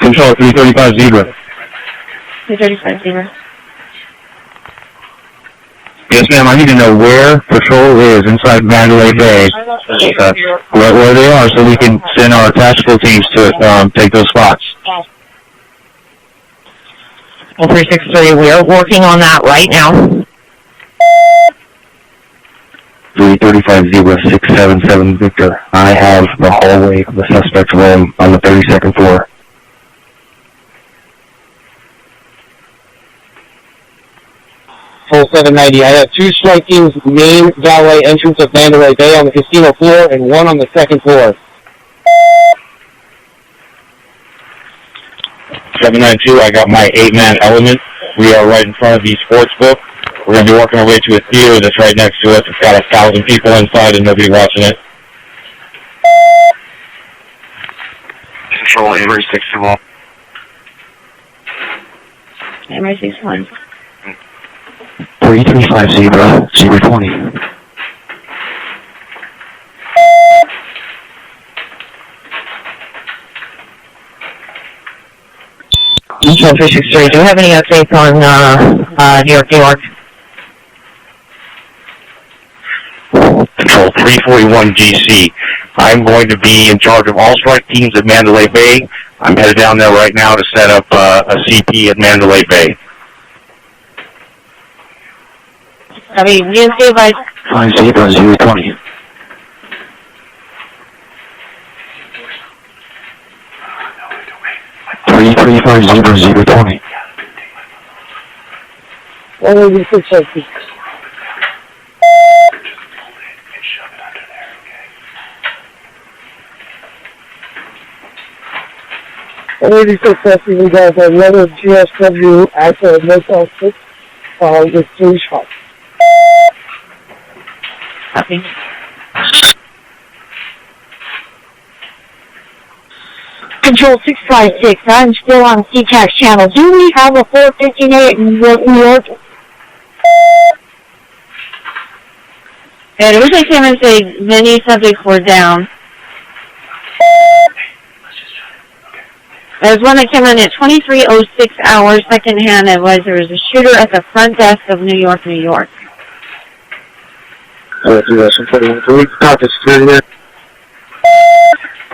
Speaker 9: Control 335 Zebra.
Speaker 7: 335 Zebra.
Speaker 9: Yes, ma'am, I need to know where patrol is inside Mandalay Bay, where they are, so we can send our tactical teams to take those spots.
Speaker 11: 363, we are working on that right now.
Speaker 6: 335 Zebra 677 Victor. I have the hallway of the suspect's room on the 32nd floor.
Speaker 9: Full 790. I have 2 strike teams main valet entrance of Mandalay Bay on the casino floor and 1 on the 2nd floor. 792, I got my 8-man element. We are right in front of the sports book. We're going to be working our way to a theater that's right next to us. It's got 1,000 people inside and nobody watching it.
Speaker 5: Control, Amory 61.
Speaker 7: Amory 61.
Speaker 6: 335 Zebra 020.
Speaker 11: Control 363, do you have any updates on New York?
Speaker 5: Control 341 DC. I'm going to be in charge of all strike teams at Mandalay Bay. I'm headed down there right now to set up a CP at Mandalay Bay.
Speaker 7: I mean, units be advised.
Speaker 6: 5 Zebra 020. Three 5 Zebra 020.
Speaker 8: What are you safety? Already successfully, we got another GSW at the Motel 6 with 3 shots.
Speaker 7: Copy.
Speaker 11: Control 656, I'm still on CTAX channel. Do we have a 415A in New York?
Speaker 7: And originally came in and say many subjects were down. There's one that came in at 23:06 hours, secondhand. It was there was a shooter at the front desk of New York.
Speaker 5: Can we talk to security there?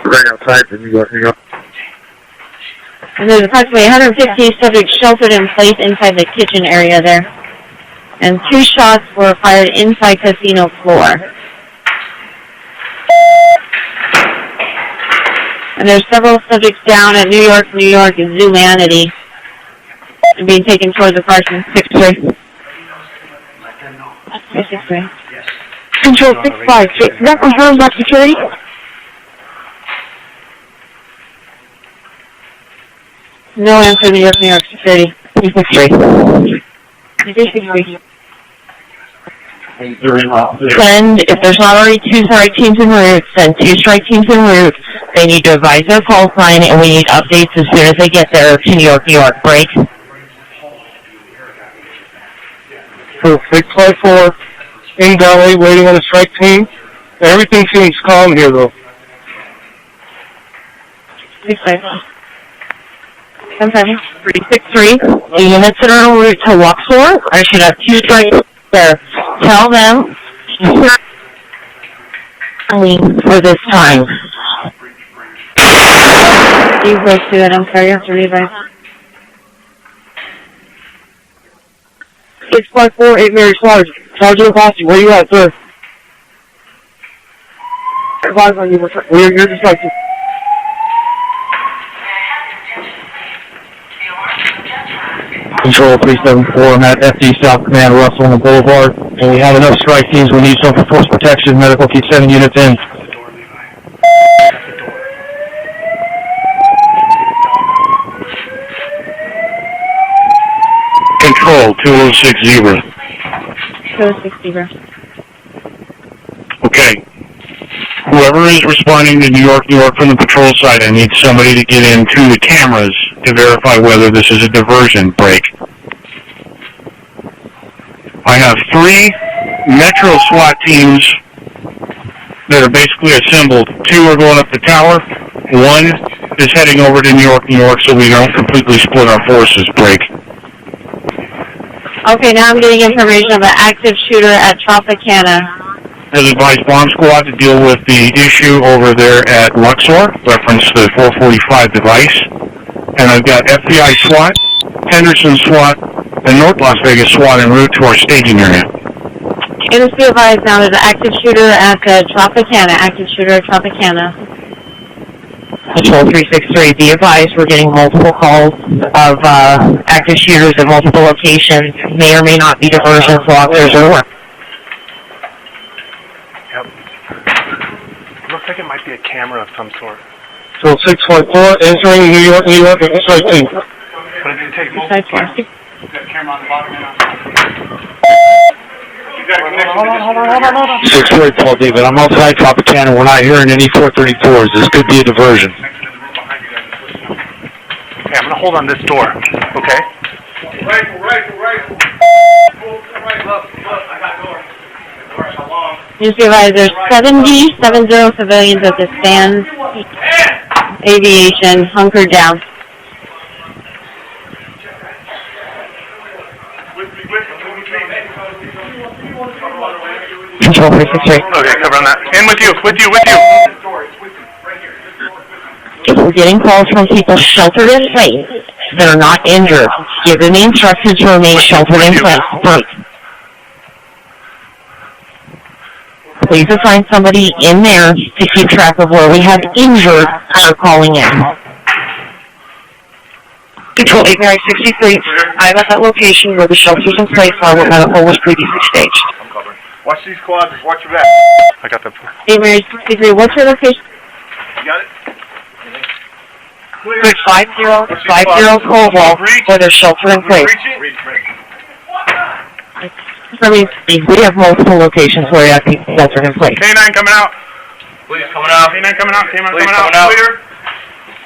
Speaker 6: Right outside the New York.
Speaker 7: And there's approximately 150 subjects sheltered in place inside the kitchen area there. And 2 shots were fired inside casino floor. And there's several subjects down at New York Zoomanity being taken towards the park in 6-3.
Speaker 11: Control 656. Is that confirmed by security?
Speaker 7: No answer, New York security. 363. 363.
Speaker 11: Send, if there's not already 2 strike teams en route, send 2 strike teams en route. They need to advise their call sign, and we need updates as soon as they get there to New York. Break.
Speaker 5: So 654 in Valley, waiting on a strike team. Everything seems calm here, though.
Speaker 7: 363.
Speaker 11: The units that are en route to Luxor, I should have 2 strikes there. Tell them for this time.
Speaker 7: You broke through that. I'm sorry, you have to revise.
Speaker 5: 654, 8 Mary Sarge. Sergeant Apostle, where you at, sir? Advise on you. You're just like...
Speaker 6: Control 374, I'm at FD South Command, Russell on the Boulevard, and we have enough strike teams. We need some for force protection. Medical, keep sending units in. Control 2060.
Speaker 7: 260.
Speaker 6: Okay. Whoever is responding to New York from the patrol side, I need somebody to get into the cameras to verify whether this is a diversion break. I have 3 Metro SWAT teams that are basically assembled. 2 are going up the tower. 1 is heading over to New York, so we don't completely split our forces. Break.
Speaker 7: Okay, now I'm getting information of an active shooter at Tropicana.
Speaker 6: Has advised bomb squad to deal with the issue over there at Luxor, reference the 445 device. And I've got FBI SWAT, Henderson SWAT, and North Las Vegas SWAT en route to our staging area.
Speaker 7: It is be advised now there's an active shooter at Tropicana.
Speaker 11: Control 363, be advised we're getting multiple calls of active shooters at multiple locations. May or may not be diversions while there's a work.
Speaker 2: Yep. Looks like it might be a camera of some sort.
Speaker 5: So 654, entering New York, strike team.
Speaker 2: But it didn't take multiple cameras. You got a camera on the bottom now.
Speaker 5: Hold on.
Speaker 6: 644, David. I'm outside Tropicana. We're not hearing any 434s. This could be a diversion.
Speaker 2: Okay, I'm going to hold on this door, okay? Rifle. Look, I got door. How long?
Speaker 7: Just be advised there's 70 civilians at the stands. Aviation, hunkered down.
Speaker 11: Control 363.
Speaker 2: Okay, cover on that. And with you.
Speaker 11: We're getting calls from people sheltered in place that are not injured. Give them the instructions to remain sheltered in place. Please assign somebody in there to keep track of where we have injured that are calling in. Control 8 Mary 63. I'm at that location where the shelters in place are where medical was previously staged.
Speaker 2: I'm covering. Watch these quadrants. Watch your back. I got the...
Speaker 7: 8 Mary 63, what's your location?
Speaker 2: You got it?
Speaker 11: Clear. 50 Cobalt where there's shelter in place. We have multiple locations where we have people sheltered in place.
Speaker 2: K9 coming out. Please coming out. K9 coming out. Clear.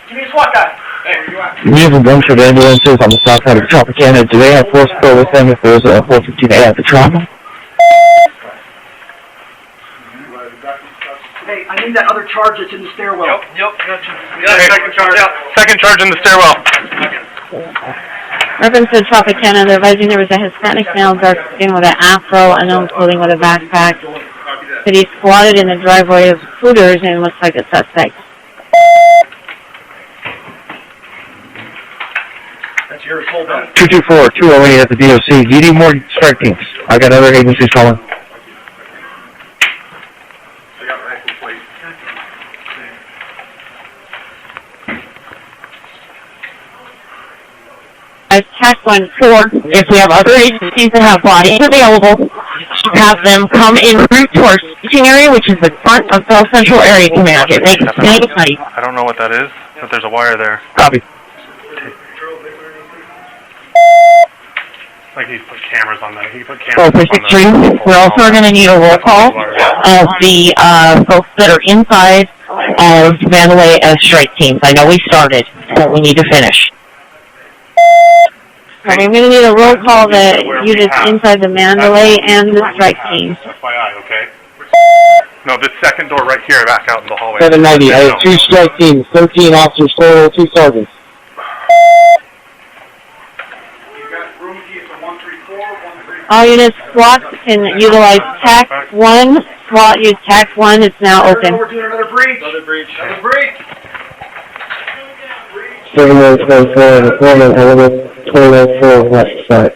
Speaker 2: Give me a SWAT guy. Hey, where you at?
Speaker 6: We have a bunch of ambulances on the south side of Tropicana. Do they have force to go with them if there's a 415A at the trauma?
Speaker 12: Hey, I need that other charge that's in the stairwell.
Speaker 2: Yep, gotcha. Okay. Second charge in the stairwell.
Speaker 7: Reference to Tropicana, they're advising there was a Hispanic male, dark skin with an afro, unknown clothing with a backpack. That he squatted in the driveway of Hooters and looks like a suspect.
Speaker 12: Here's hold that.
Speaker 6: 224, 208 at the DOC. Do you need more strike teams? I got other agencies calling.
Speaker 11: Task 1-4, if we have other agencies that have bodies available, have them come en route to our staging area, which is the front of South Central Area Command. It makes no sense.
Speaker 13: I don't know what that is, but there's a wire there.
Speaker 6: Copy.
Speaker 13: Like he's put cameras on that. He put cameras
Speaker 11: for 6-3, we're also going to need a roll call of the folks that are inside of Mandalay as strike teams. I know we started, but we need to finish.
Speaker 7: I'm going to need a roll call that units inside the Mandalay and the strike teams.
Speaker 13: FYI, okay? No, this second door right here, back out in the hallway.
Speaker 5: 790, I have 2 strike teams, 13 officers total, 2 sergeants.
Speaker 7: All units, SWAT can utilize TAC 1. SWAT use TAC 1. It's now open.
Speaker 12: We're doing another breach. Another breach. Another breach.
Speaker 5: 7124 and the foreman, element 204 west side.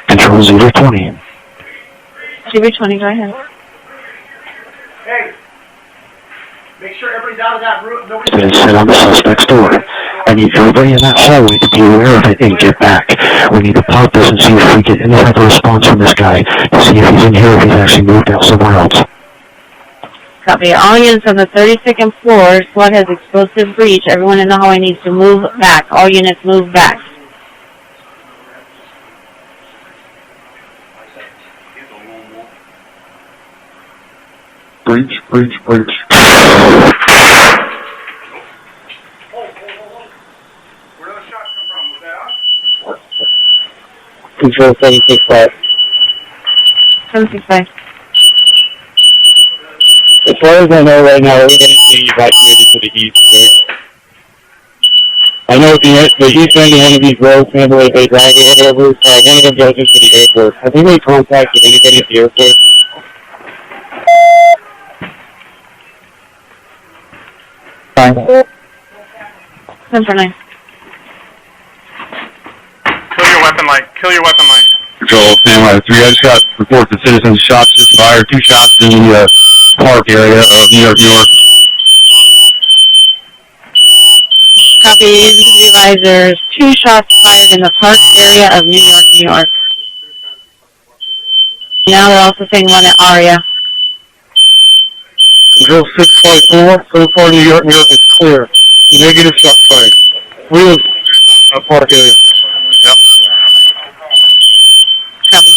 Speaker 6: Control 020.
Speaker 7: 020, go ahead.
Speaker 12: Hey, make sure everybody's out of that room. Nobody's
Speaker 6: Been set on the suspect's door. I need everybody in that hallway to be aware of it and get back. We need to pop this and see if we get any type of response from this guy to see if he's in here or if he's actually moved out somewhere else.
Speaker 7: Copy. All units on the 32nd floor, SWAT has explosive breach. Everyone in the hallway needs to move back. All units move back.
Speaker 6: Breach, breach, breach.
Speaker 5: Control 765.
Speaker 7: 765.
Speaker 5: As far as I know right now, everybody's being evacuated to the east. Right? I know at the east end of one of these roads, Mandalay Bay Drive or whatever, one of them goes into the airport. Have you made contact with anybody at the airport? Fine.
Speaker 7: 749.
Speaker 13: Kill your weapon light. Kill your weapon light.
Speaker 6: Control, standby 3. I just got reports of citizens shots just fired. 2 shots in the park area of New York, New York.
Speaker 7: Copy. Advisors. 2 shots fired in the park area of New York, New York. Now they're also saying one at Aria.
Speaker 5: Control 654, so far New York, New York is clear. Negative shot fired. Wheels, park area.
Speaker 13: Yep.
Speaker 7: Copy.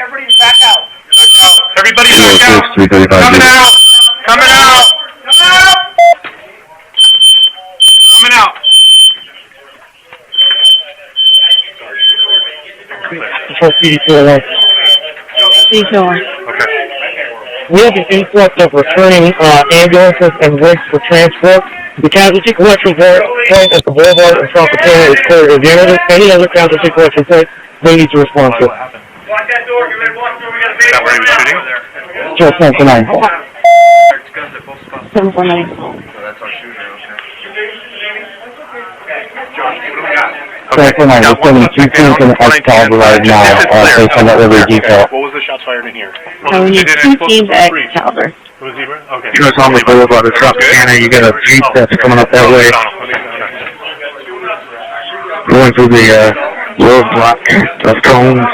Speaker 12: Everybody's back out.
Speaker 13: Back out. Everybody back out.
Speaker 6: 335.
Speaker 13: Coming out. Coming out. Coming out. Coming out.
Speaker 5: Control PD201.
Speaker 7: PD201.
Speaker 13: Okay.
Speaker 5: We have an influx of returning ambulances and rigs for transport. The casualty collection point at the boulevard in Tropicana is clear. If there are any other casualty collection points, they need to respond to it.
Speaker 12: Lock that door. Get ready to walk through. We got a
Speaker 13: Is that where he was shooting?
Speaker 5: Control 749.
Speaker 7: 749.
Speaker 13: That's our shooter, okay.
Speaker 5: We're sending 2 teams in Excalibur right now based on that livery detail.
Speaker 13: What was the shots fired in here?
Speaker 7: So we need 2 teams at Excalibur.
Speaker 13: Was he? Okay.
Speaker 6: Just on the boulevard of Tropicana, you got a Jeep that's coming up that way. Going through the roadblock of cones.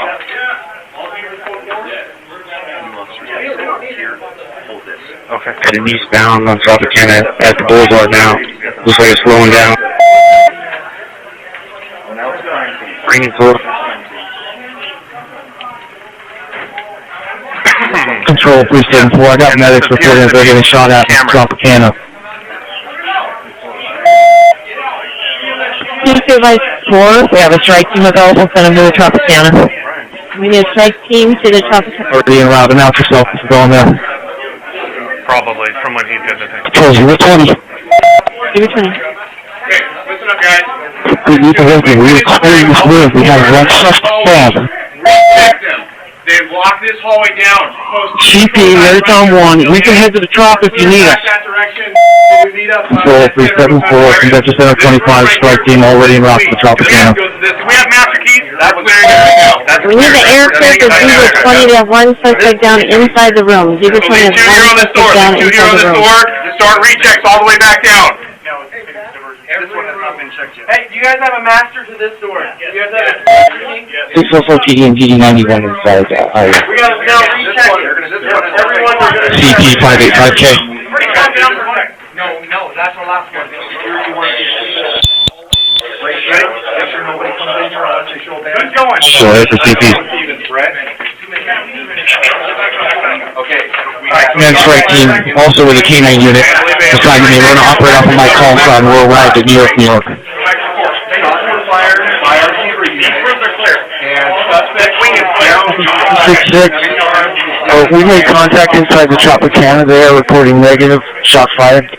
Speaker 13: Okay.
Speaker 6: Heading eastbound on Tropicana at the boulevard now. Looks like it's slowing down. Bringing forward. Control 374. I got medics reporting that they're getting shot at in Tropicana.
Speaker 11: Device 4, we have a strike team available, send them to the Tropicana.
Speaker 7: We need a strike team to the Tropicana.
Speaker 6: Already in route, announce yourself if you're going there.
Speaker 13: Probably, from when he did the thing.
Speaker 6: Control 020.
Speaker 7: 020.
Speaker 13: Okay, listen up, guys.
Speaker 6: We need to work in. We are clearing this room. We have one suspect.
Speaker 2: They lock this hallway down.
Speaker 6: CP, there's on 1. We can head to the trop if you need us. Control 374, Convention Center 25, strike team already en route to the Tropicana.
Speaker 2: We have master keys. That's clearing right now.
Speaker 7: We need the air clear for Zebra 20 to have one suspect down inside the room. Zebra 20 has one suspect down inside the room.
Speaker 2: Start rechecks all the way back down.
Speaker 12: This one has not been checked yet. Hey, do you guys have a master to this door? Yes. You guys have a
Speaker 5: 644 TD and GD 91 inside.
Speaker 12: We got to now recheck it. Everyone,
Speaker 5: CP 585K.
Speaker 12: No, that's our last one. Security one. Ready? Yes or nobody comes in here, I'll let you show back.
Speaker 2: Who's going?
Speaker 5: Sure, it's the CP.
Speaker 2: Okay.
Speaker 5: And strike team, also with a K9 unit, assigned to me. We're going to operate off of my call sign. We're arrived at New York, New York. 6-6. We made contact inside the Tropicana. They are reporting negative. Shots fired.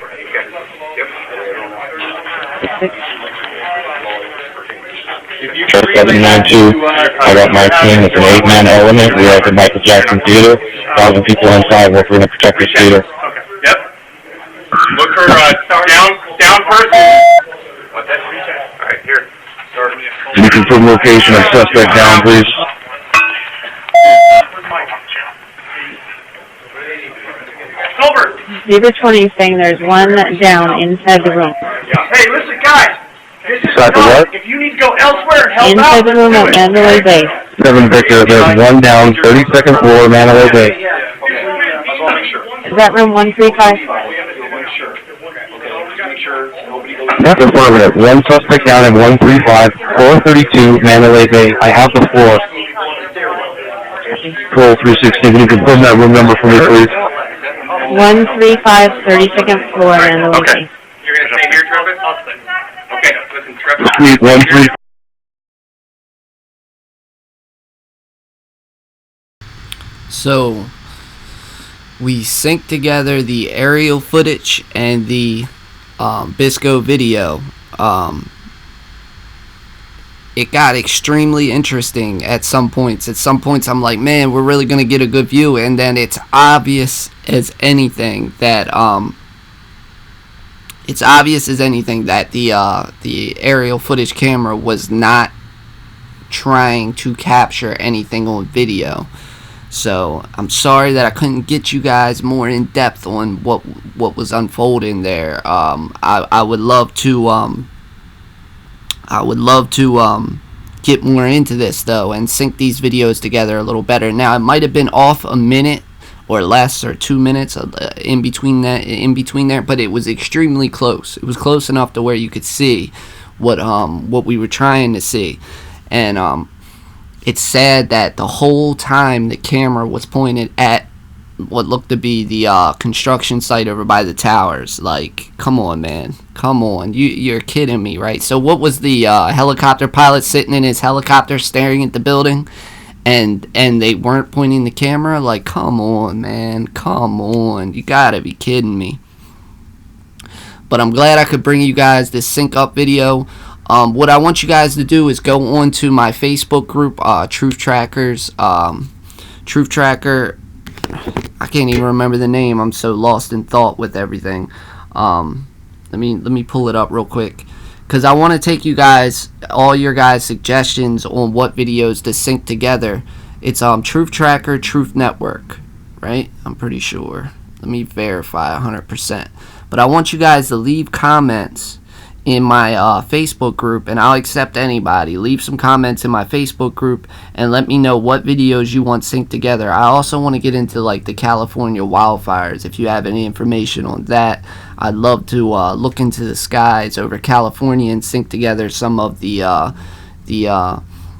Speaker 5: 792. I got my team. It's an 8-man element. We are at the Michael Jackson Theater. 1,000 people inside. We're going to protect this theater.
Speaker 2: Yep. Look for down first. What's that? All right, here.
Speaker 5: Can you confirm location of suspect down, please?
Speaker 2: Silver.
Speaker 7: Zebra 20 is saying there's one down inside the room.
Speaker 12: Hey, listen, guys.
Speaker 5: Inside the what?
Speaker 12: If you need to go elsewhere, help
Speaker 7: Inside the room at Mandalay Bay.
Speaker 5: 7 Victor, there's one down, 32nd floor, Mandalay Bay.
Speaker 7: Is that room 135?
Speaker 5: That's affirmative. One suspect down in 135, 432, Mandalay Bay. I have the floor. Control 316, can you confirm that room number for me, please?
Speaker 7: 135, 32nd floor, Mandalay Bay.
Speaker 2: You're going to stay here, Travis? Okay, listen, Travis.
Speaker 5: Suite 135.
Speaker 1: So, we synced together the aerial footage and the Bitsko video. It got extremely interesting at some points. At some points, I'm like, man, we're really going to get a good view. And then it's obvious as anything that the aerial footage camera was not trying to capture anything on video. So I'm sorry that I couldn't get you guys more in depth on what was unfolding there. I would love to get more into this though and sync these videos together a little better. Now it might have been off a minute or less or 2 minutes in between there, but it was extremely close. It was close enough to where you could see what we were trying to see. And it's sad that the whole time the camera was pointed at what looked to be the construction site over by the towers. Like, come on, man. Come on. You're kidding me, right? So what was the helicopter pilot sitting in his helicopter staring at the building? And they weren't pointing the camera? Like, come on, man. Come on. You gotta be kidding me. But I'm glad I could bring you guys this sync up video. What I want you guys to do is go on to my Facebook group, Truth Trackers. Truth Tracker, I can't even remember the name. I'm so lost in thought with everything. Let me pull it up real quick, because I want to take you guys, all your guys' suggestions on what videos to sync together. It's Truth Tracker, Truth Network, right? I'm pretty sure. Let me verify 100%. But I want you guys to leave comments in my Facebook group, and I'll accept anybody. Leave some comments in my Facebook group and let me know what videos you want synced together. I also want to get into like the California wildfires. If you have any information on that, I'd love to look into the skies over California and sync together some of the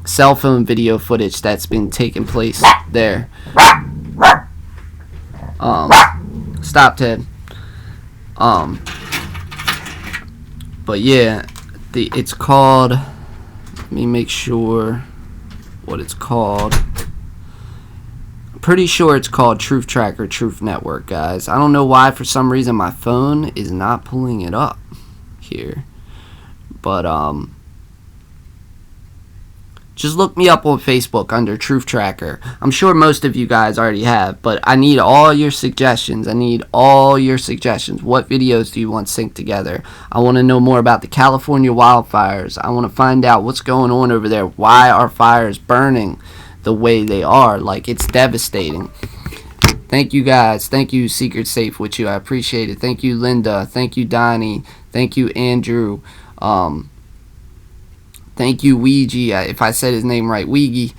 Speaker 1: cell phone video footage that's been taking place there. Stop, Ted. But yeah, it's called, let me make sure what it's called. I'm pretty sure it's called Truth Tracker, Truth Network, guys. I don't know why, for some reason my phone is not pulling it up here. But just look me up on Facebook under Truth Tracker. I'm sure most of you guys already have, but I need all your suggestions. I need all your suggestions. What videos do you want synced together? I want to know more about the California wildfires. I want to find out what's going on over there. Why are fires burning the way they are? Like, it's devastating. Thank you guys. Thank you, Secret Safe with you. I appreciate it. Thank you, Linda. Thank you, Donnie. Thank you, Andrew. Thank you, Ouija, if I said his name right, Ouija,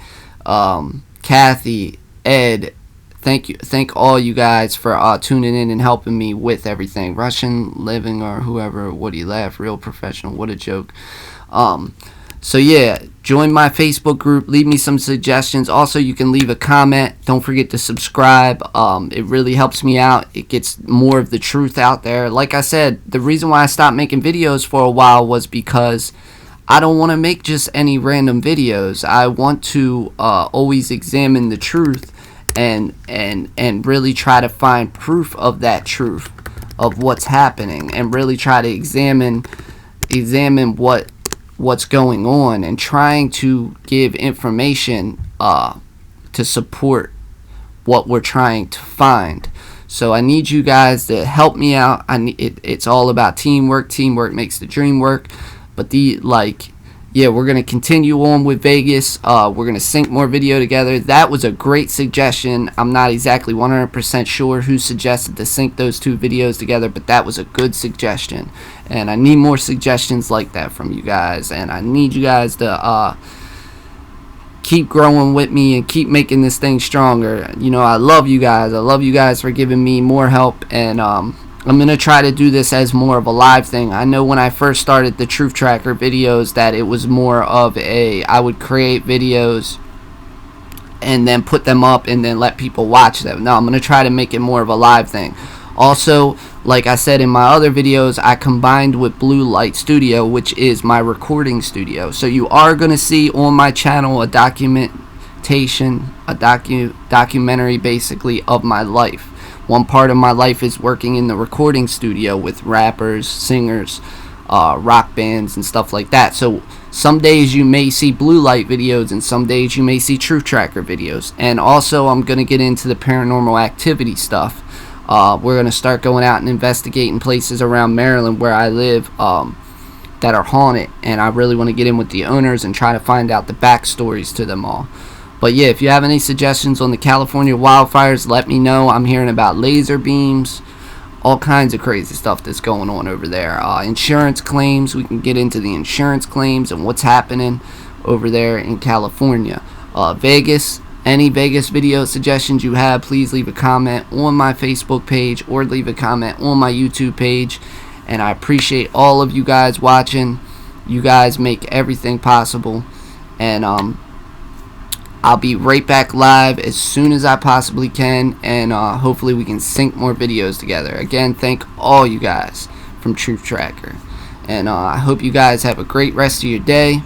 Speaker 1: Kathy, Ed. Thank all you guys for tuning in and helping me with everything. Russian Living or whoever, what do you laugh? Real professional, what a joke. So yeah, join my Facebook group. Leave me some suggestions. Also, you can leave a comment. Don't forget to subscribe. It really helps me out. It gets more of the truth out there. Like I said, the reason why I stopped making videos for a while was because I don't want to make just any random videos. I want to always examine the truth and really try to find proof of that truth, of what's happening, and really try to examine what's going on, and trying to give information to support what we're trying to find. So I need you guys to help me out. It's all about teamwork. Teamwork makes the dream work. But we're going to continue on with Vegas. We're going to sync more video together. That was a great suggestion. I'm not exactly 100% sure who suggested to sync those two videos together, but that was a good suggestion. And I need more suggestions like that from you guys. And I need you guys to keep growing with me and keep making this thing stronger. You know, I love you guys. I love you guys for giving me more help. And I'm going to try to do this as more of a live thing. I know when I first started the Truth Tracker videos that it was more of I would create videos and then put them up and then let people watch them. No, I'm going to try to make it more of a live thing. Also, like I said in my other videos, I combined with Blue Light Studio, which is my recording studio. So you are going to see on my channel a documentary basically of my life. One part of my life is working in the recording studio with rappers, singers, rock bands, and stuff like that. So some days you may see Blue Light videos, and some days you may see Truth Tracker videos. And also, I'm going to get into the paranormal activity stuff. We're going to start going out and investigating places around Maryland where I live that are haunted. And I really want to get in with the owners and try to find out the backstories to them all. But yeah, if you have any suggestions on the California wildfires, let me know. I'm hearing about laser beams, all kinds of crazy stuff that's going on over there. Insurance claims, we can get into the insurance claims and what's happening over there in California. Vegas, any Vegas video suggestions you have, please leave a comment on my Facebook page or leave a comment on my YouTube page. And I appreciate all of you guys watching. You guys make everything possible. And I'll be right back live as soon as I possibly can, and hopefully we can sync more videos together. Again, thank all you guys from Truth Tracker, and I hope you guys have a great rest of your day.